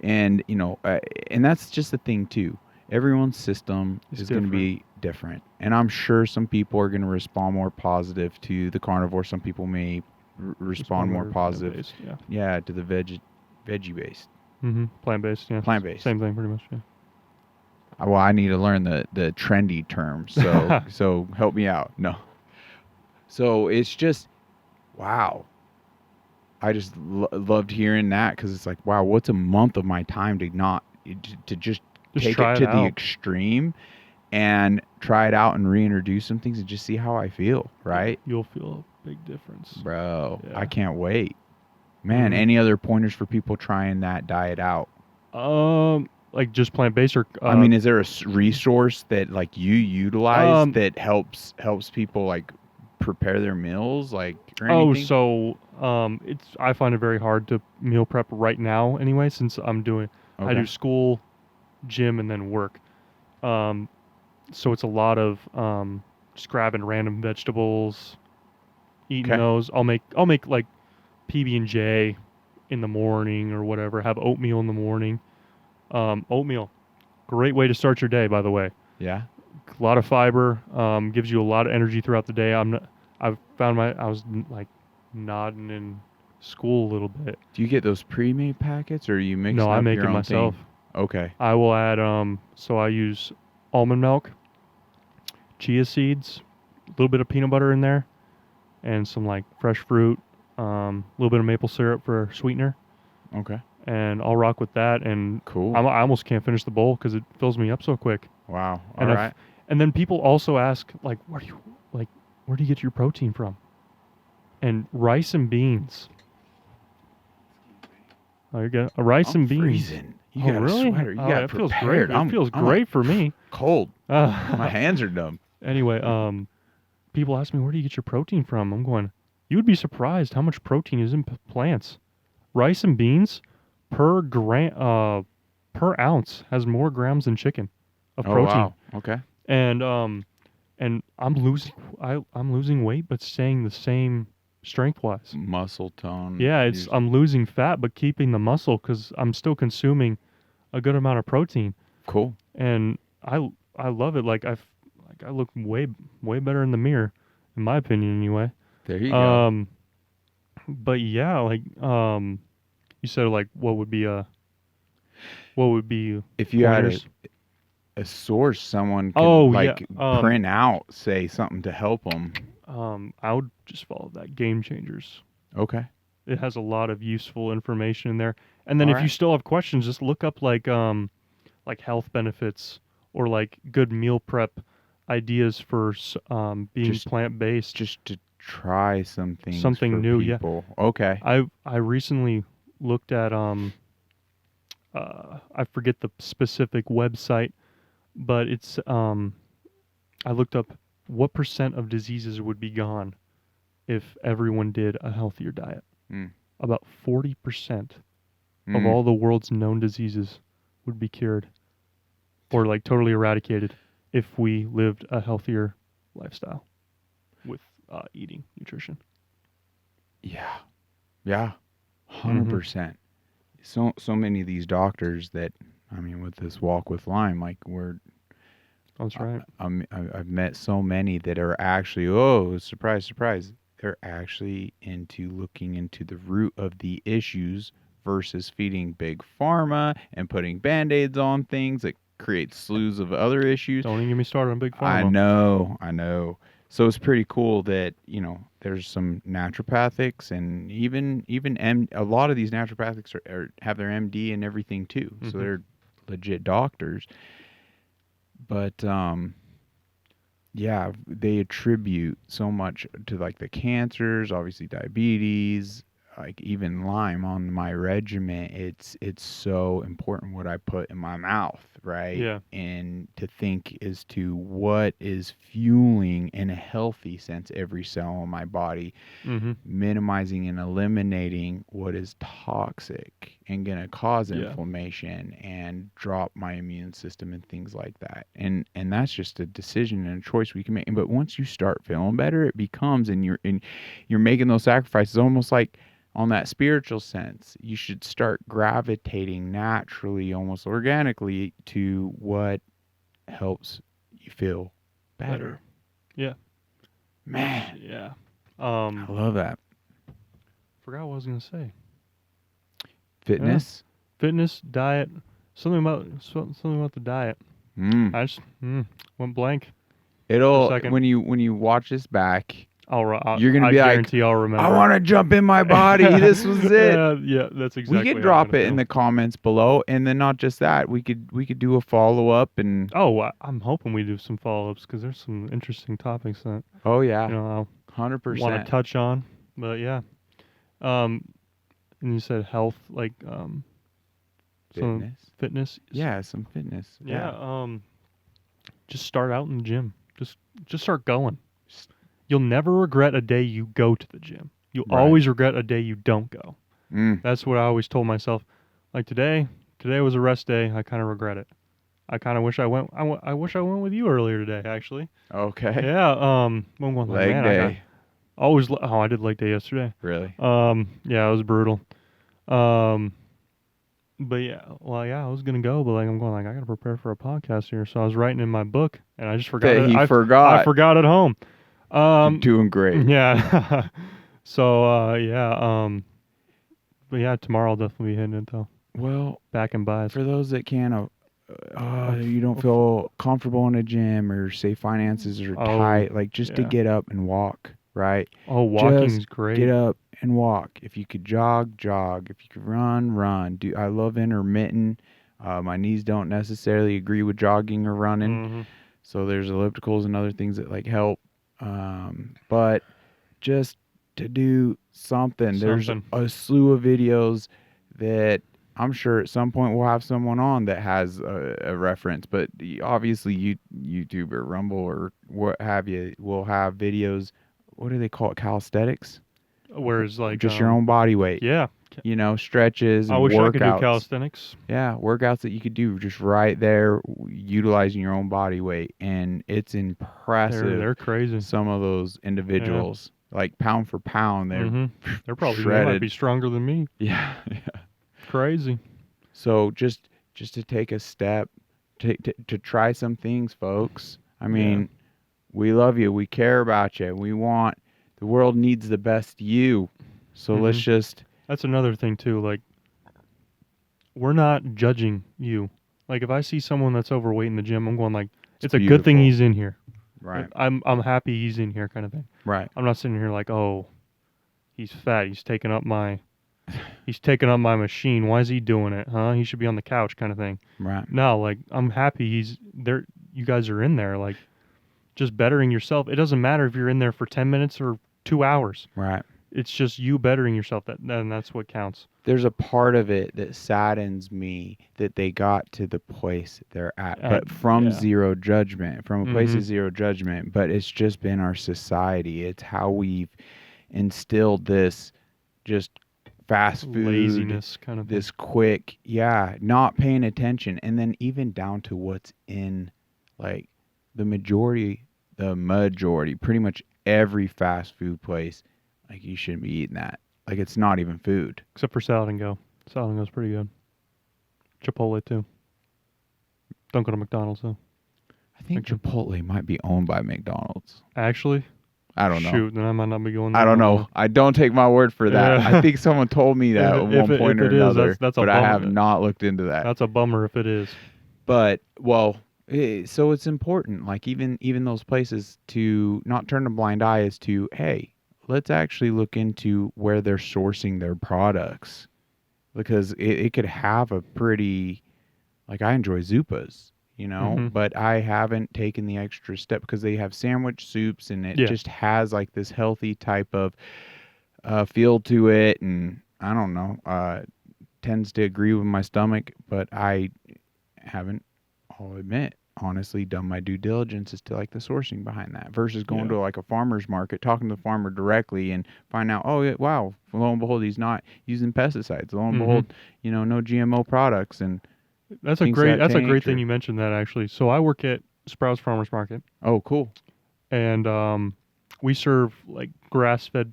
And, and that's just the thing too. Everyone's system It's is going to be different. And I'm sure some people are going to respond more positive to the carnivore. Some people may respond more positive. Plant-based, yeah. Yeah, to the veggie based. Mm-hmm. Plant-based, yeah. Plant-based. Same thing, pretty much, yeah. Well, I need to learn the trendy terms, so so help me out. No. So it's just, wow. I just loved hearing that, because it's like, wow, what's a month of my time to not to just take try it it to the out. extreme and try it out and reintroduce some things and just see how I feel, right? You'll feel a big difference. Bro, Yeah. I can't wait. Man, Mhm. any other pointers for people trying that diet out? Like just plant-based or I mean, is there a resource that like you utilize that helps people like prepare their meals, like, or anything? so I find it very hard to meal prep right now anyway, since I do Okay. school, gym, and then work. So it's a lot of just grabbing random vegetables, eating Okay. those. I'll make like PB&J in the morning or whatever. Have oatmeal in the morning. Oatmeal, great way to start your day. By the way, Yeah. a lot of fiber. Gives you a lot of energy throughout the day. I've found I was like nodding in school a little bit. Do you get those pre-made packets, or are you No, mixing I up make your it own myself. thing? Okay. I will add so I use almond milk, chia seeds, a little bit of peanut butter in there, and some like fresh fruit, a little bit of maple syrup for sweetener, Okay. and I'll rock with that. And Cool. I almost can't finish the bowl because it fills me up so quick. Wow. All And right. and then people also ask like, where do you get your protein from? And rice and beans. Oh, you got rice I'm and beans. freezing. You Oh, got really? a sweater. You Oh, got it feels great. prepared. It feels I'm like great for me. cold. My Uh, hands are numb. anyway, people ask me, where do you get your protein from? I'm going, you would be surprised how much protein is in plants. Rice and beans per ounce has more grams than chicken of Oh protein. wow. Okay. And I'm losing weight but staying the same strength wise. Muscle tone. Yeah, I'm losing fat but keeping the muscle cuz I'm still consuming a good amount of protein. Cool. And I love it. I look way better in the mirror, in my opinion, anyway. There you go. But yeah, you said like what would be If you had pointers? a source, someone can Oh like yeah, print out, say something to help them. I would just follow that Game Changers. Okay. It has a lot of useful information in there. And then All if you right. still have questions, just look up like health benefits or like good meal prep ideas for being Just plant based. just to try some things Something for new, yeah. people. Okay. I recently looked at I forget the specific website, but it's I looked up what percent of diseases would be gone if everyone did a healthier diet. Mm. About 40% of Mm. all the world's known diseases would be cured or like totally eradicated if we lived a healthier lifestyle with eating, nutrition. Yeah. Yeah. Mm-hmm. 100%. So many of these doctors that, I mean, with this walk with Lyme, like That's right. I've met so many that are actually, oh, surprise, surprise. They're actually into looking into the root of the issues versus feeding big pharma and putting band-aids on things that create slews of other issues. Don't even get me started on big I pharma. know. So it's pretty cool that, there's some naturopathics and even a lot of these naturopathics have their MD and everything too. So Mm-hmm. they're legit doctors. But yeah, they attribute so much to like the cancers, obviously diabetes, like even Lyme on my regimen. It's so important what I put in my mouth, right? Yeah. And to think as to what is fueling in a healthy sense every cell in my body, Mm-hmm. minimizing and eliminating what is toxic and going to cause Yeah. inflammation and drop my immune system and things like that. And that's just a decision and a choice we can make. But once you start feeling better, it becomes, and you're making those sacrifices almost like on that spiritual sense. You should start gravitating naturally, almost organically, to what helps you feel better. Yeah. Man, Yeah. I love that. Forgot what I was gonna say. Fitness. Fitness, diet, something about the diet. I just went blank. It'll second. when you watch this back, you're I gonna be like, guarantee I'll remember. I want to jump in my body. This was it. Yeah, that's exactly. We could how drop I'm gonna it in feel. the comments below, and then not just that, we could do a follow up and. Oh, I'm hoping we do some follow ups because there's some interesting topics that Oh yeah, I'll 100%. want to touch on. But yeah, and you said health, like some Fitness. fitness. Yeah, some fitness. Yeah. Just start out in the gym. Just start going. You'll never regret a day you go to the gym. You'll Right. always regret a day you don't go. Mm. That's what I always told myself. Like today was a rest day. I kind of regret it. I kind of wish I went. I wish I went with you earlier today. Actually. Okay. Yeah. I'm going like, Leg man, day. Always. I did leg day yesterday. Really? Yeah, it was brutal. Um, but yeah, well, yeah, I was gonna go, but like I'm going like I gotta prepare for a podcast here, so I was writing in my book and I just forgot That it. he I forgot. forgot at home. You're Um, doing great. yeah. So yeah. But yeah, tomorrow I'll definitely be hitting it though. Well, Back and buys. for those that can't, you don't Of- feel comfortable in a gym, or say finances are Oh, tight, like just to yeah. get up and walk, right? Oh, Just walking's great. get up and walk. If you could jog, jog. If you could run, run. I love intermittent. My knees don't necessarily agree with jogging or running, Mm-hmm. so there's ellipticals and other things that like help. But just to do something. There's Something. a slew of videos that I'm sure at some point we'll have someone on that has a reference, but obviously YouTube or Rumble or what have you will have videos. What do they call it? Calisthenics? Whereas like Just your own body weight. yeah. Stretches I and wish I could do workouts. calisthenics. Yeah, workouts that you could do just right there, utilizing your own body weight, and it's impressive. They're crazy. Some of those individuals, like pound for pound, they're They're probably they might shredded. be stronger than me. Yeah. Crazy. So just to take a step, to try some things, folks. I mean, we love you. We care about you. The world needs the best you. So let's just. That's another thing too. Like, we're not judging you. Like, if I see someone that's overweight in the gym, I'm going like, it's a good thing beautiful. he's in here. Right. I'm happy he's in here, kind of thing. Right. I'm not sitting here like, oh, he's fat. He's taking up my machine. Why is he doing it? Huh? He should be on the couch, kind of thing. Right. No, like I'm happy he's there. You guys are in there, like just bettering yourself. It doesn't matter if you're in there for 10 minutes or 2 hours. Right. It's just you bettering yourself. And that's what counts. There's a part of it that saddens me that they got to the place they're at, but from zero judgment, from a place of zero judgment. But it's just been our society. It's how we've instilled this just fast food, laziness kind of this quick, not paying attention, and then even down to what's in like the majority, pretty much every fast food place. Like, you shouldn't be eating that. Like, it's not even food. Except for Salad and Go. Salad and Go's pretty good. Chipotle too. Don't go to McDonald's though. I think Chipotle might be owned by McDonald's. Actually? I don't know. Shoot, then I might not be going there. I don't know. I don't take my word for that. Yeah. I think someone told me that at one point or another. That's a but bummer. I have not looked into that. That's a bummer if it is. But, well, so it's important, like even those places, to not turn a blind eye as to, hey, let's actually look into where they're sourcing their products, because it could have a pretty, like, I enjoy Zupas, but I haven't taken the extra step because they have sandwich soups and it just has like this healthy type of feel to it, and I don't know, tends to agree with my stomach, but I haven't, I'll admit, honestly, done my due diligence as to like the sourcing behind that versus going to like a farmer's market, talking to the farmer directly and find out, oh, yeah, wow, lo and behold, he's not using pesticides. Lo and behold, no GMO products. And that's a great thing you mentioned that, actually. So I work at Sprouts Farmers Market. Oh, cool. And we serve like grass-fed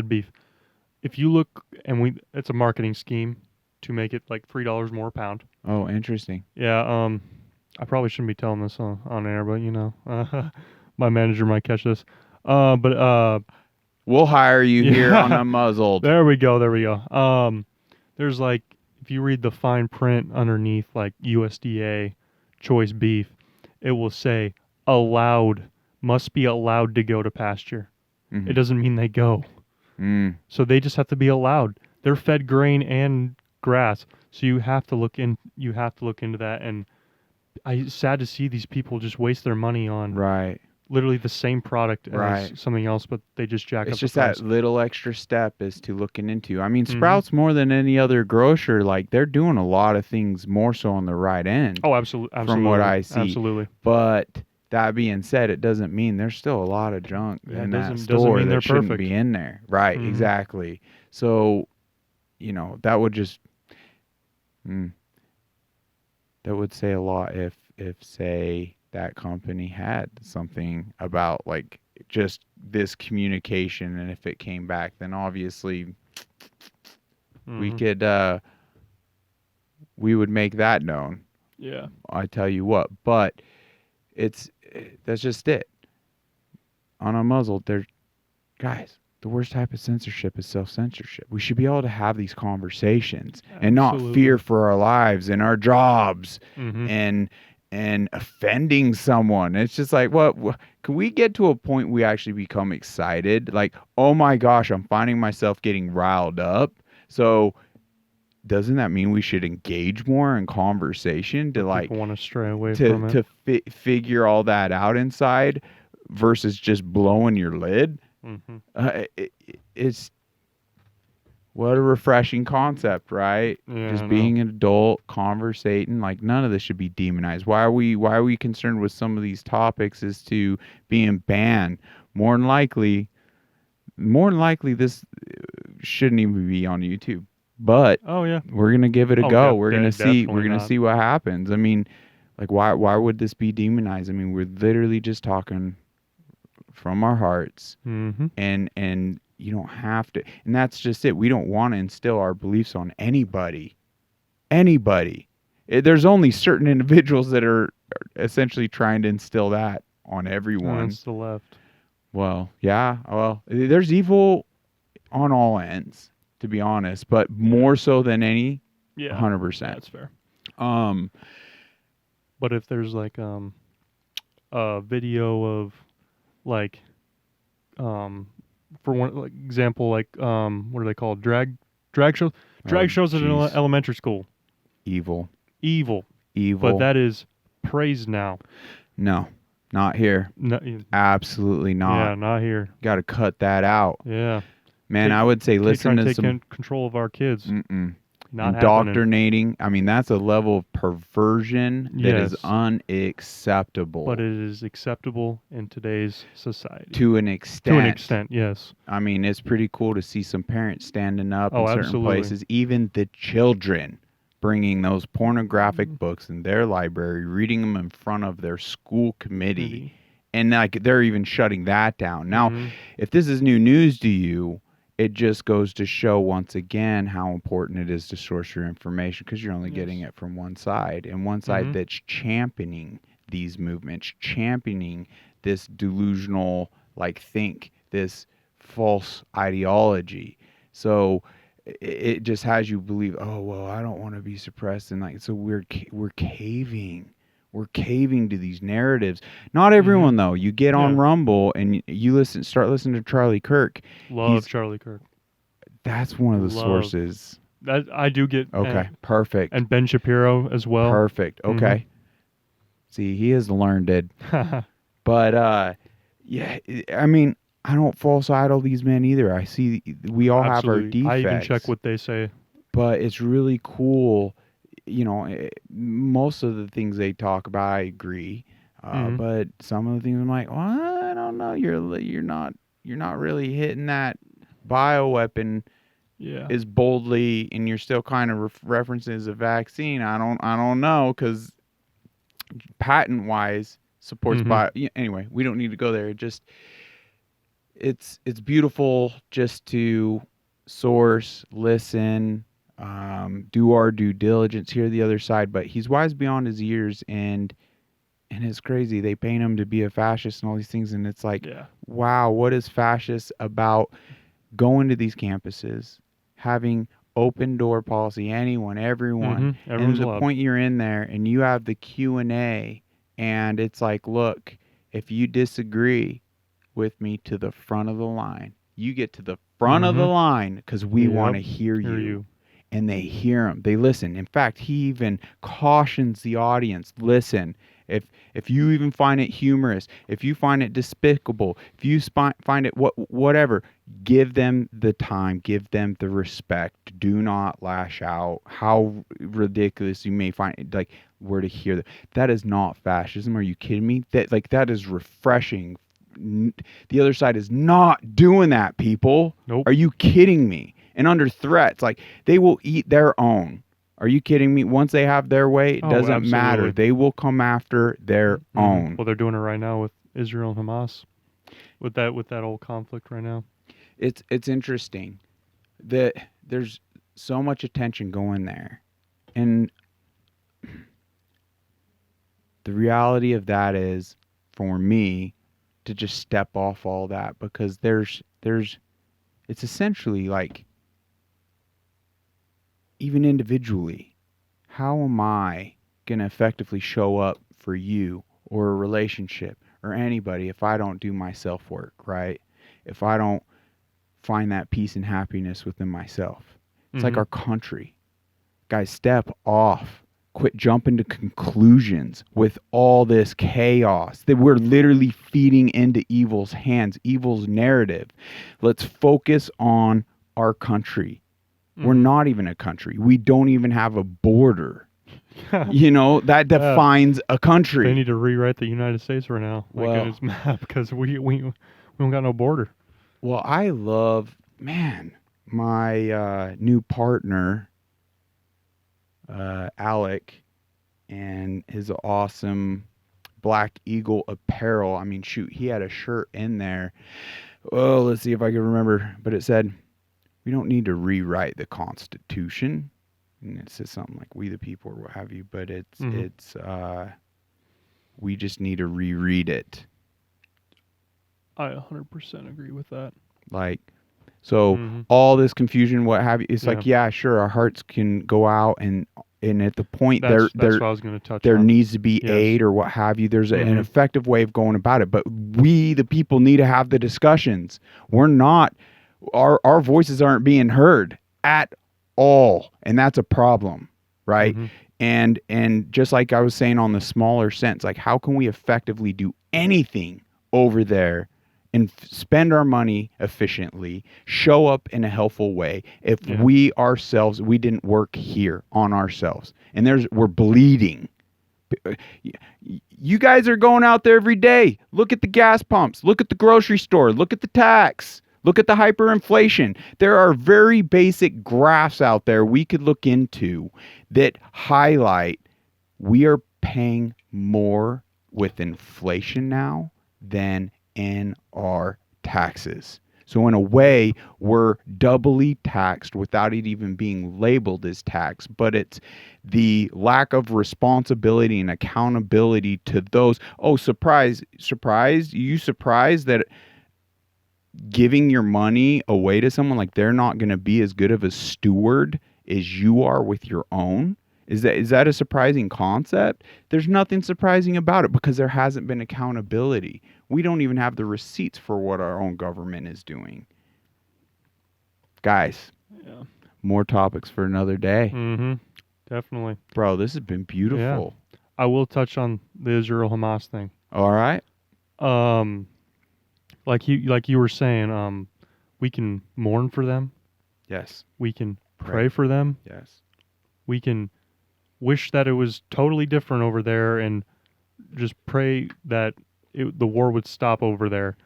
beef. If you look, it's a marketing scheme to make it like $3 more a pound. Oh, interesting. Yeah. I probably shouldn't be telling this on air, but my manager might catch this. But we'll hire you here on Unmuzzled. There we go. There's like, if you read the fine print underneath, like USDA choice beef, it will say must be allowed to go to pasture. It doesn't mean they go. So they just have to be allowed. They're fed grain and grass, so you have to look into that. And it's sad to see these people just waste their money on literally the same product as something else, but they just jack up the price. It's just that little extra step is to looking into. I mean, Sprouts, more than any other grocer, like, they're doing a lot of things more so on the right end. Oh, absolutely. From what I see. Absolutely. But that being said, it doesn't mean there's still a lot of junk in that store that shouldn't be in there. Right, exactly. So, that would just... that would say a lot if say that company had something about like just this communication, and if it came back, then obviously we could we would make that known. Yeah. I tell you what, but that's just it. On Unmuzzled, guys, the worst type of censorship is self-censorship. We should be able to have these conversations and not fear for our lives and our jobs and offending someone. It's just like, what can we get to a point we actually become excited? Like, oh my gosh, I'm finding myself getting riled up. So doesn't that mean we should engage more in conversation to like want to stray away from it to figure all that out inside versus just blowing your lid? It's what a refreshing concept, right? Yeah, just being an adult, conversating. Like, none of this should be demonized. Why are we concerned with some of these topics as to being banned? More than likely this shouldn't even be on YouTube. But we're gonna give it a go. We're gonna see what happens. I mean, like, why would this be demonized? I mean, we're literally just talking from our hearts, and you don't have to, and that's just it. We don't want to instill our beliefs on anybody. There's only certain individuals that are essentially trying to instill that on everyone. That's the left. Well, yeah. Well, there's evil on all ends, to be honest, but more so than any. 100%. That's fair. But if there's like a video of like for one like example, like what are they called, drag shows shows at an elementary school, evil, but that is praised now. No, not here. No, absolutely not. Yeah, not here. Got to cut that out. Yeah, man. I would say listen to some control of our kids. Not indoctrinating. I mean, that's a level of perversion that is unacceptable. But it is acceptable in today's society. To an extent. Yes. I mean, it's pretty cool to see some parents standing up in certain places. Even the children bringing those pornographic books in their library, reading them in front of their school committee. And like they're even shutting that down. Now, if this is new news to you, it just goes to show once again how important it is to source your information, because you're only getting it from one side, and one side that's championing these movements, championing this delusional this false ideology. So it just has you believe, oh well, I don't want to be suppressed, and so we're caving. We're caving to these narratives. Not everyone, though. You get on Rumble and you start listening to Charlie Kirk. Love Charlie Kirk. That's one of the sources. That I do get. Okay, perfect. And Ben Shapiro as well. Perfect. Okay. See, he is learned. But yeah, I mean, I don't false idol these men either. I see we all have our defects. I even check what they say. But it's really cool. You know, most of the things they talk about, I agree. But some of the things I'm like, well, I don't know. You're not really hitting that bioweapon as boldly, and you're still kind of referencing as a vaccine. I don't know, because patent wise supports bio. Anyway, we don't need to go there. It's beautiful just to source, listen. Do our due diligence, hear the other side, but he's wise beyond his years, and it's crazy. They paint him to be a fascist and all these things, and it's like, wow, what is fascist about going to these campuses, having open door policy, everyone, and to the point you're in there and you have the Q&A, and it's like, look, if you disagree with me, to the front of the line. You get to the front of the line, because we want to hear you. And they hear him. They listen. In fact, he even cautions the audience. Listen, if you even find it humorous, if you find it despicable, if you find it whatever, give them the time, give them the respect. Do not lash out. How ridiculous you may find it, like, we're to hear that. That is not fascism. Are you kidding me? That is refreshing. The other side is not doing that, people. Nope. Are you kidding me? And under threats, like, they will eat their own. Are you kidding me? Once they have their way, it doesn't matter. They will come after their own. Well, they're doing it right now with Israel and Hamas. with that whole conflict right now. It's interesting that there's so much attention going there, and the reality of that is, for me, to just step off all that, because it's essentially like, even individually, how am I going to effectively show up for you or a relationship or anybody if I don't do my self work, right? If I don't find that peace and happiness within myself. It's like our country. Guys, step off. Quit jumping to conclusions with all this chaos that we're literally feeding into evil's hands, evil's narrative. Let's focus on our country. We're not even a country. We don't even have a border. You know, that defines a country. They need to rewrite the United States right now, like in its map, because we don't got no border. Well, I love, man, my new partner, Alec, and his awesome Black Eagle apparel. I mean, shoot, he had a shirt in there. Oh, let's see if I can remember. But it said, we don't need to rewrite the Constitution. And it says something like "we the people" or what have you. But it's we just need to reread it. I 100% agree with that. Like, so all this confusion, what have you, it's like, yeah, sure, our hearts can go out, and at the point that's what I was going to touch there on. needs to be aid or what have you. There's an effective way of going about it, but we, the people, need to have the discussions. We're not, our voices aren't being heard at all, and that's a problem, right? And just like I was saying on the smaller sense, like, how can we effectively do anything over there and spend our money efficiently, show up in a helpful way if we ourselves, we didn't work here on ourselves? And we're bleeding. You guys are going out there every day. Look at the gas pumps. Look at the grocery store. Look at the tax. Look at the hyperinflation. There are very basic graphs out there we could look into that highlight we are paying more with inflation now than in our taxes. So in a way, we're doubly taxed without it even being labeled as tax, but it's the lack of responsibility and accountability to those. Oh, surprise, you surprised that giving your money away to someone, like, they're not going to be as good of a steward as you are with your own? Is that a surprising concept? There's nothing surprising about it, because there hasn't been accountability. We don't even have the receipts for what our own government is doing. Guys, more topics for another day. Definitely. Bro, this has been beautiful. Yeah. I will touch on the Israel-Hamas thing. All right. Like you were saying, we can mourn for them. Yes. We can pray for them. Yes. We can wish that it was totally different over there, and just pray that the war would stop over there,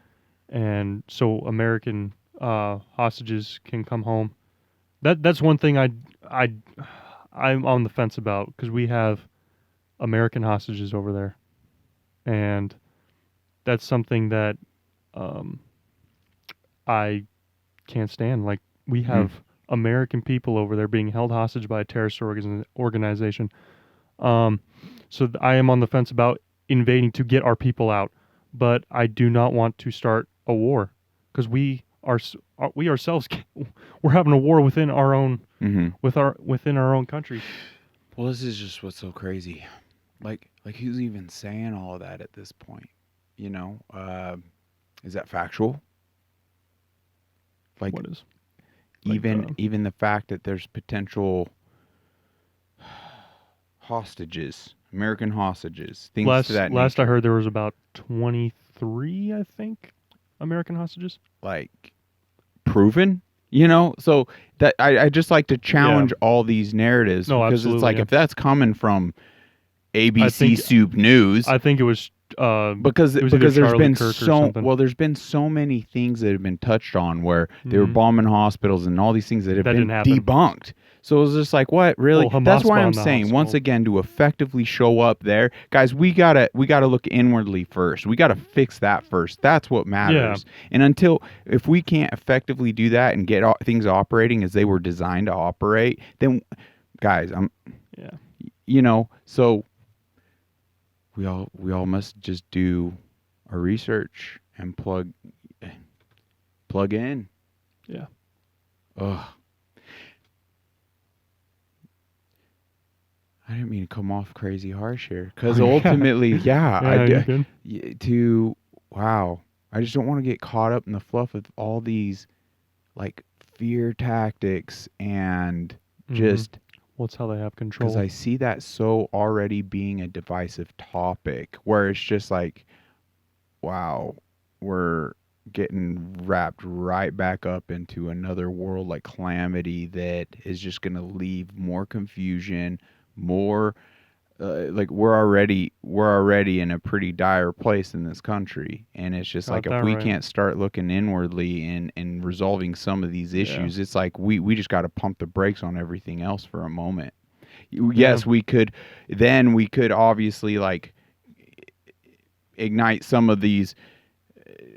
and so American hostages can come home. That's one thing I'm on the fence about, because we have American hostages over there, and that's something that I can't stand. Like, we have American people over there being held hostage by a terrorist organization. So I am on the fence about invading to get our people out, but I do not want to start a war, because we ourselves we're having a war within our own within our own country. Well, this is just what's so crazy. Like who's even saying all of that at this point? You know, is that factual? Like, what is? Even the fact that there's potential hostages, American hostages, things to that nature. Last I heard, there was about 23, I think, American hostages. Like, proven, you know? So that I just like to challenge all these narratives, because it's like, if that's coming from ABC Soup News, I think it was because it was either there's Charlie been Kirk or something. there's been so many things that have been touched on where they were Mhm. bombing hospitals and all these things that have That been didn't happen. debunked. So it was just like, what, really? Well, That's Hamas why I'm bombed the saying, once hospital. again, to effectively show up there, guys, we gotta look inwardly first. We gotta fix that first. That's what matters. And if we can't effectively do that and get things operating as they were designed to operate, then, guys, so we all must just do our research and plug in. Yeah. Ugh. I didn't mean to come off crazy harsh here, because ultimately, you did. Wow, I just don't want to get caught up in the fluff of all these like fear tactics and just. Well, it's how they have control. Because I see that so already being a divisive topic, where it's just like, wow, we're getting wrapped right back up into another world like calamity that is just going to leave more confusion, more like we're already in a pretty dire place in this country, and it's just like, if we can't start looking inwardly and resolving some of these issues, it's like we just got to pump the brakes on everything else for a moment. Yes, we could obviously like ignite some of these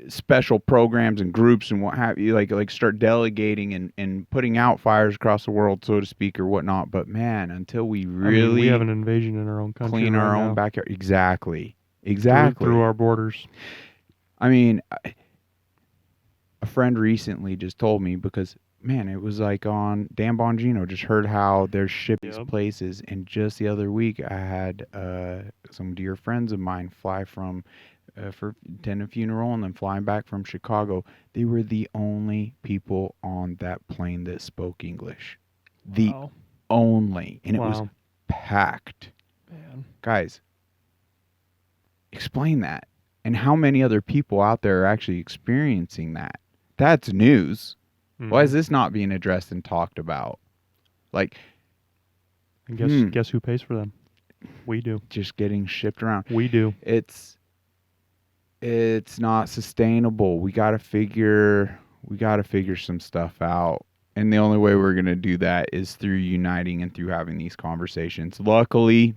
special programs and groups and what have you, like start delegating and putting out fires across the world, so to speak, or whatnot. But man, until we really we have an invasion in our own country, clean our own backyard, exactly through our borders. I mean, a friend recently just told me, because man, it was like on Dan Bongino, just heard how they're shipping places, and just the other week I had some dear friends of mine fly from for attend a funeral and then flying back from Chicago. They were the only people on that plane that spoke English. The only. And it was packed. Man. Guys, explain that. And how many other people out there are actually experiencing that? That's news. Why is this not being addressed and talked about? Like, and guess who pays for them? We do. Just getting shipped around. We do. It's not sustainable. We got to figure some stuff out. And the only way we're going to do that is through uniting and through having these conversations. Luckily,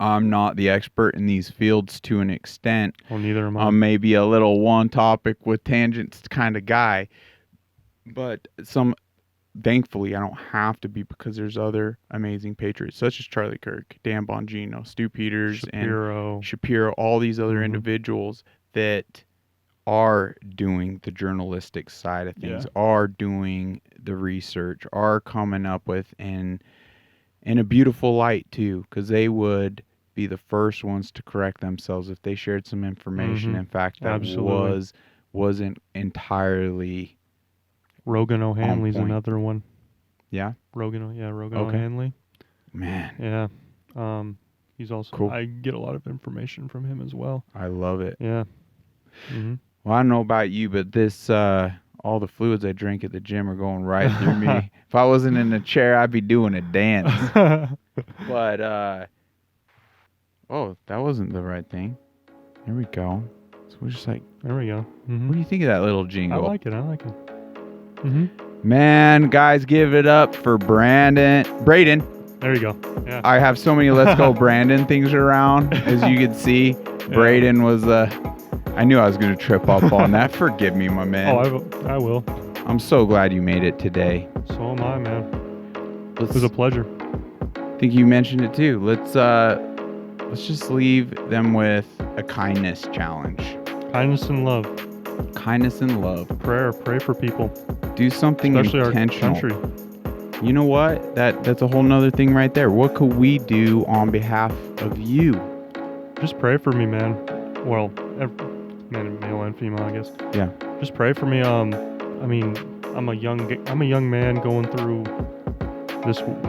I'm not the expert in these fields to an extent. Well, neither am I. I'm maybe a little one topic with tangents kind of guy. But thankfully, I don't have to be, because there's other amazing patriots such as Charlie Kirk, Dan Bongino, Stu Peters, and Shapiro, all these other individuals that are doing the journalistic side of things, are doing the research, are coming up with in a beautiful light too, because they would be the first ones to correct themselves if they shared some information. In fact, that wasn't entirely. Rogan O'Hanley's another one. Yeah? Rogan O'Hanley. Man. Yeah. He's also cool. I get a lot of information from him as well. I love it. Yeah. Well, I don't know about you, but this all the fluids I drink at the gym are going right through me. If I wasn't in a chair, I'd be doing a dance. But that wasn't the right thing. There we go. So we're just like, there we go. What do you think of that little jingle? I like it. Man, guys, give it up for Braeden. There you go. Yeah. I have so many Let's Go Brandon things around, as you can see. Braeden was I knew I was going to trip up on that. Forgive me, my man. Oh, I will. I'm so glad you made it today. So am I, man. It was a pleasure. I think you mentioned it too. Let's just leave them with a kindness challenge. Kindness and love. Kindness and love. Prayer. Pray for people. Do something especially intentional. Our country. You know what? That's a whole nother thing right there. What could we do on behalf of you? Just pray for me, man. Well, male and female, I guess. Yeah. Just pray for me. I mean, I'm a young man going through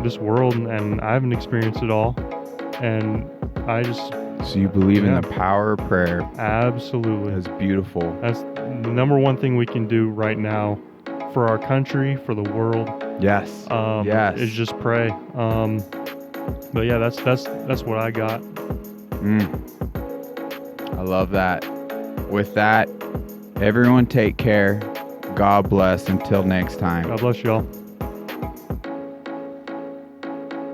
this world, and I haven't experienced it all. And I just. So you believe in the power of prayer? Absolutely. That's beautiful. That's the number one thing we can do right now for our country, for the world. Yes. Yes. Is just pray. But yeah, that's what I got. I love that. With that, everyone take care. God bless. Until next time. God bless y'all.